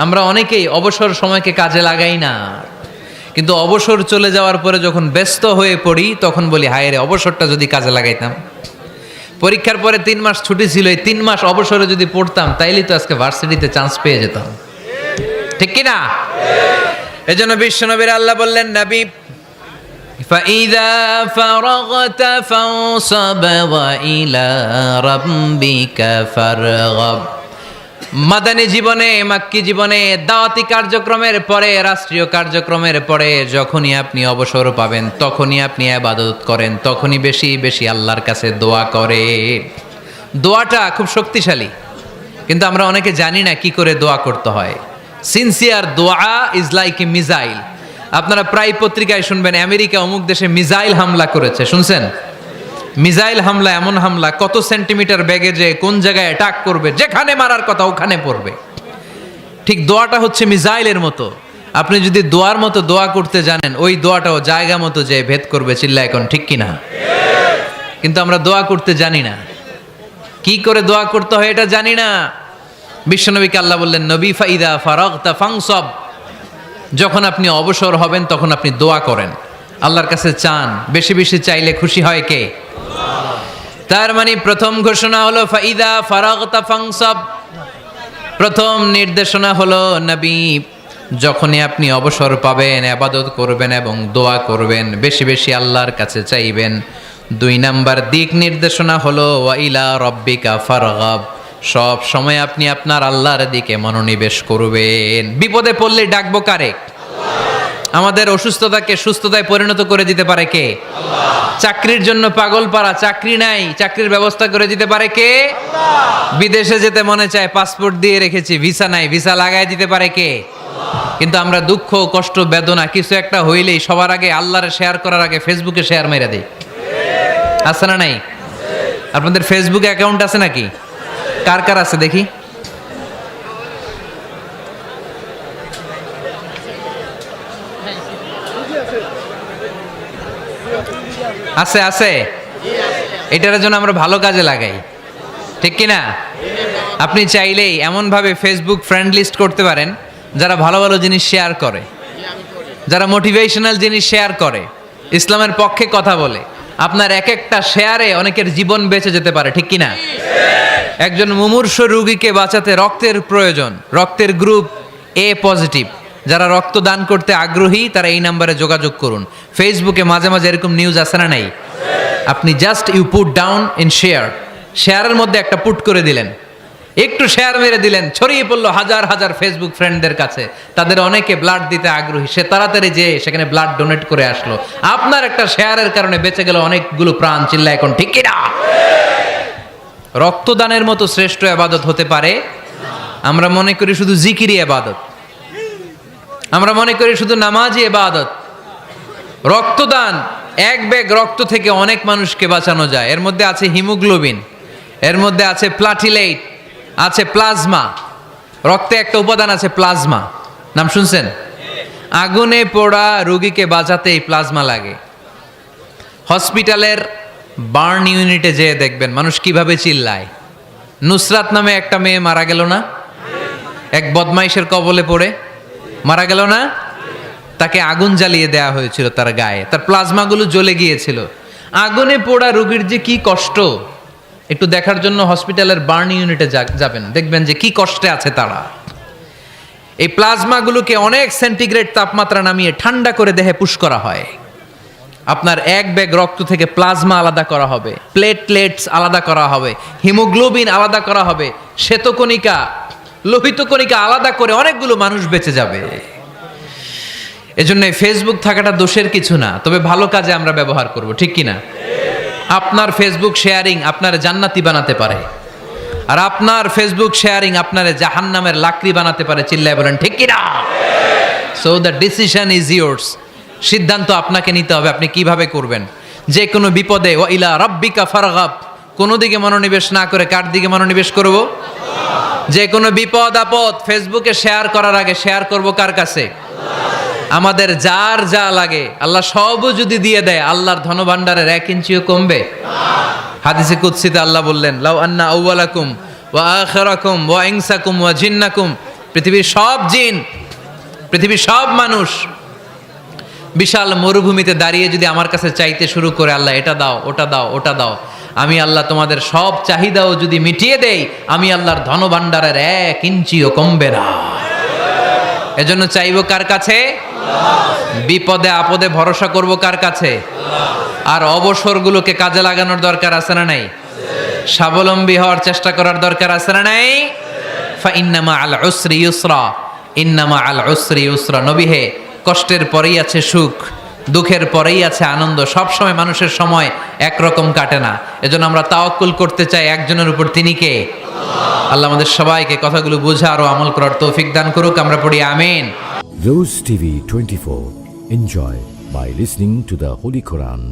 আমরা অনেকেই অবসর সময়কে কাজে লাগাই না, কিন্তু অবসর চলে যাওয়ার পরে যখন ব্যস্ত হয়ে পড়ি তখন বলি হায় রে অবসরটা যদি কাজে লাগাইতাম। পরীক্ষার পরে 3 মাস ছুটি ছিল, এই 3 মাস অবসরে যদি পড়তাম তাইলে তো আজকে ভার্সিটিতে চান্স পেয়ে যেতাম, ঠিক কি না? এজন্য বিশ্বনবীর আল্লাহ বললেন নবী ফাইদা ফারাগতা ফানসাব ওয়া ইলা রাব্বিকা ফারগাব। মাদানী জীবনে, মাক্কি জীবনে, দাওয়াতি কার্যক্রমের পরে, রাষ্ট্রীয় কার্যক্রমের পরে যখনই আপনি অবসর পাবেন তখনই আপনি ইবাদত করেন, তখনই বেশি বেশি আল্লাহর কাছে দোয়া করে। দোয়াটা খুব শক্তিশালী, কিন্তু আমরা অনেকে জানি না কি করে দোয়া করতে হয়। সিনসিয়ার দোয়া ইজ লাইক এ মিসাইল। আপনারা প্রায় পত্রিকায় শুনবেন আমেরিকা অমুক দেশে মিসাইল হামলা করেছে, শুনছেন? মিসাইল হামলা এমন হামলা কত সেন্টিমিটার বেগে যে কোন জায়গায় অ্যাটাক করবে, যেখানে মারার কথা ওখানে পড়বে। ঠিক দোয়াটা হচ্ছে মিসাইলের মতো। আপনি যদি দোয়ার মতো দোয়া করতে জানেন ওই দোয়াটাও জায়গা মতো যে ভেদ করবে। চিল্লা এখন ঠিক কিনা? কিন্তু আমরা দোয়া করতে জানি না, কি করে দোয়া করতে হয় এটা জানি না। বিশ্বনবীকে আল্লাহ বললেন নবী ফাইদা ফারাগতা ফানসাব, যখন আপনি অবসর হবেন তখন আপনি দোয়া করেন, আল্লাহর কাছে চান। বেশি বেশি চাইলে খুশি হয় কে? তার মানে প্রথম ঘোষণা হলো ফাইদা ফারাগতা ফানসাব। প্রথম নির্দেশনা হলো নবী যখনই আপনি অবসর পাবেন ইবাদত করবেন এবং দোয়া করবেন, বেশি বেশি আল্লাহর কাছে চাইবেন। 2 নাম্বার দিক নির্দেশনা হলো ওয়া ইলা রাব্বিকা ফারগাব, সব সময় আপনি আপনার আল্লাহর দিকে মনোনিবেশ করবেন। বিপদে পড়লে ডাকবো কারে? আমাদের অসুস্থতাকে সুস্থতায় পরিণত করে দিতে পারে কে? চাকরির জন্য পাগল পারা, চাকরি নাই, চাকরির ব্যবস্থা করে দিতে পারে কে? বিদেশে যেতে মনে চায়, পাসপোর্ট দিয়ে রেখেছি, ভিসা নাই, ভিসা লাগাই দিতে পারে কে? কিন্তু আমরা দুঃখ কষ্ট বেদনা কিছু একটা হইলেই সবার আগে আল্লাহরে শেয়ার করার আগে ফেসবুকে শেয়ার মেরে দেই। আছে না নাই? আপনাদের ফেসবুকে অ্যাকাউন্ট আছে নাকি? কার কার আছে দেখি? আছে আছে। এটার জন্য আমরা ভালো কাজে লাগাই, ঠিক কি না? আপনি চাইলেই এমনভাবে ফেসবুক ফ্রেন্ড লিস্ট করতে পারেন যারা ভালো ভালো জিনিস শেয়ার করে, যারা মোটিভেশনাল জিনিস শেয়ার করে, ইসলামের পক্ষে কথা বলে। আপনার এক একটা শেয়ারে অনেকের জীবন বেঁচে যেতে পারে, ঠিক কি না? একজন মুমূর্ষ রোগীকে বাঁচাতে রক্তের প্রয়োজন, রক্তের গ্রুপ এ পজিটিভ। যারা রক্ত দান করতে আগ্রহী তারা এই নাম্বারে যোগাযোগ করুন। ফেসবুকে মাঝে মাঝে এরকম নিউজ আসে না নাই? আপনি just you put down in share, শেয়ারের মধ্যে একটা পুট করে দিলেন, একটু শেয়ার মেরে দিলেন, ছড়িয়ে পড়লো হাজার হাজার ফেসবুক ফ্রেন্ডদের কাছে। তাদের অনেকে ব্লাড দিতে আগ্রহী, সে তাড়াতাড়ি যেয়ে সেখানে ব্লাড ডোনেট করে আসলো। আপনার একটা শেয়ারের কারণে বেঁচে গেল অনেকগুলো প্রাণ। চিল্লা এখন ঠিক কি না? রক্তদানের মতো শ্রেষ্ঠ ইবাদত হতে পারে? আমরা মনে করি শুধু জিকিরি ইবাদত, আমরা মনে করি শুধু নামাজি ইবাদত। রক্তদান, এক ব্যাগ রক্ত থেকে অনেক মানুষকে বাঁচানো যায়। এর মধ্যে আছে হিমোগ্লোবিন, এর মধ্যে আছে প্লাটিলেট, আছে প্লাজমা। রক্তে একটা উপাদান আছে প্লাজমা, নাম শুনছেন? আগুনে পোড়া রোগীকে বাঁচাতে এই প্লাজমা লাগে। হসপিটালের বার্ন ইউনিটে যেয়ে দেখবেন মানুষ কিভাবে চিল্লায়। নুসরাত নামে একটা মেয়ে মারা গেল না, এক বদমাইশের কবলে পড়ে মারা গেল না, তাকে আগুন জ্বালিয়ে দেওয়া হয়েছিল তার গায়ে, তার প্লাজমাগুলো জ্বলে গিয়েছিল। আগুনে পোড়া রোগীর যে কি কষ্ট, একটু দেখার জন্য হসপিটালের বার্ন ইউনিটে যাবেন, দেখবেন যে কি কষ্টে আছে তারা। এই প্লাজমাগুলোকে অনেক সেন্টিগ্রেড তাপমাত্রা নামিয়ে ঠান্ডা করে দেহে পুশ করা হয়। আপনার এক ব্যাগ রক্ত থেকে প্লাজমা আলাদা করা হবে, প্লেটলেটস আলাদা করা হবে, হিমোগ্লোবিন আলাদা করা হবে, শ্বেতকণিকা, লোহিত কণিকা আলাদা করে অনেকগুলো মানুষ বেঁচে যাবে। এজন্য ফেসবুক থাকাটা দোষের কিছু না, তবে ভালো কাজে আমরা ব্যবহার করব, ঠিক কিনা? আপনার ফেসবুক শেয়ারিং আপনার জান্নাতি বানাতে পারে, আর আপনার ফেসবুক শেয়ারিং আপনার জাহান্নামের লাকড়ি বানাতে পারে। চিল্লায় বলেন ঠিক কিনা? So the decision is yours. সিদ্ধান্ত আপনাকে নিতে হবে, আপনি কিভাবে করবেন। যে কোনো বিপদে ওয়া ইলা রাব্বিকা ফারগাব, কোনো দিকে মনোনিবেশ না করে কার দিকে মনোনিবেশ করব? যে কোনো বিপদ আপদ ফেসবুকে শেয়ার করার আগে শেয়ার করব কার কাছে? আমাদের যার যা লাগে আল্লাহ সবও যদি দিয়ে দেয়, আল্লাহর ধনভাণ্ডারের 1 ইঞ্চিও কমবে? হাদিসে কুদসিতে আল্লাহ বললেন, লাউ আন্না আউওয়ালাকুম ওয়া আখিরাকুম ওয়া ইনসাকুম ওয়া জিন্নাকুম, পৃথিবীর সব জিন, পৃথিবীর সব মানুষ বিশাল মরুভূমিতে দাঁড়িয়ে যদি আমার কাছে চাইতে শুরু করে, আল্লাহ এটা দাও, ওটা দাও, ওটা দাও, আমি আল্লাহ তোমাদের সব চাহিদাও যদি মিটিয়ে দেই, আমি আল্লাহর ধনভাণ্ডারের 1 ইঞ্চিও কমবে না। এজন্য চাইবো কার কাছে? বিপদে আপদে ভরসা করব কার কাছে? আর অবসরগুলোকে কাজে লাগানোর দরকার আছে না নাই? স্বাবলম্বী হওয়ার চেষ্টা করার দরকার আছে না নাই? ফা ইন্নামা আল উসরি ইউসরা, ইন্নামা আল উসরি ইউসরা। নবী হে, কষ্টের পরেই আছে সুখ, দুঃখের পরেই আছে আনন্দ। সব সময় মানুষের সময় একরকম কাটে না। এজন্য আমরা তাওয়াক্কুল করতে চাই একজনের উপর, তিনি কে? আল্লাহ আমাদের সবাইকে কথাগুলো বোঝা আর আমল করার তৌফিক দান করুক। আমরা পড়ি আমিন। Rose TV 24. Enjoy by listening to the Holy Quran.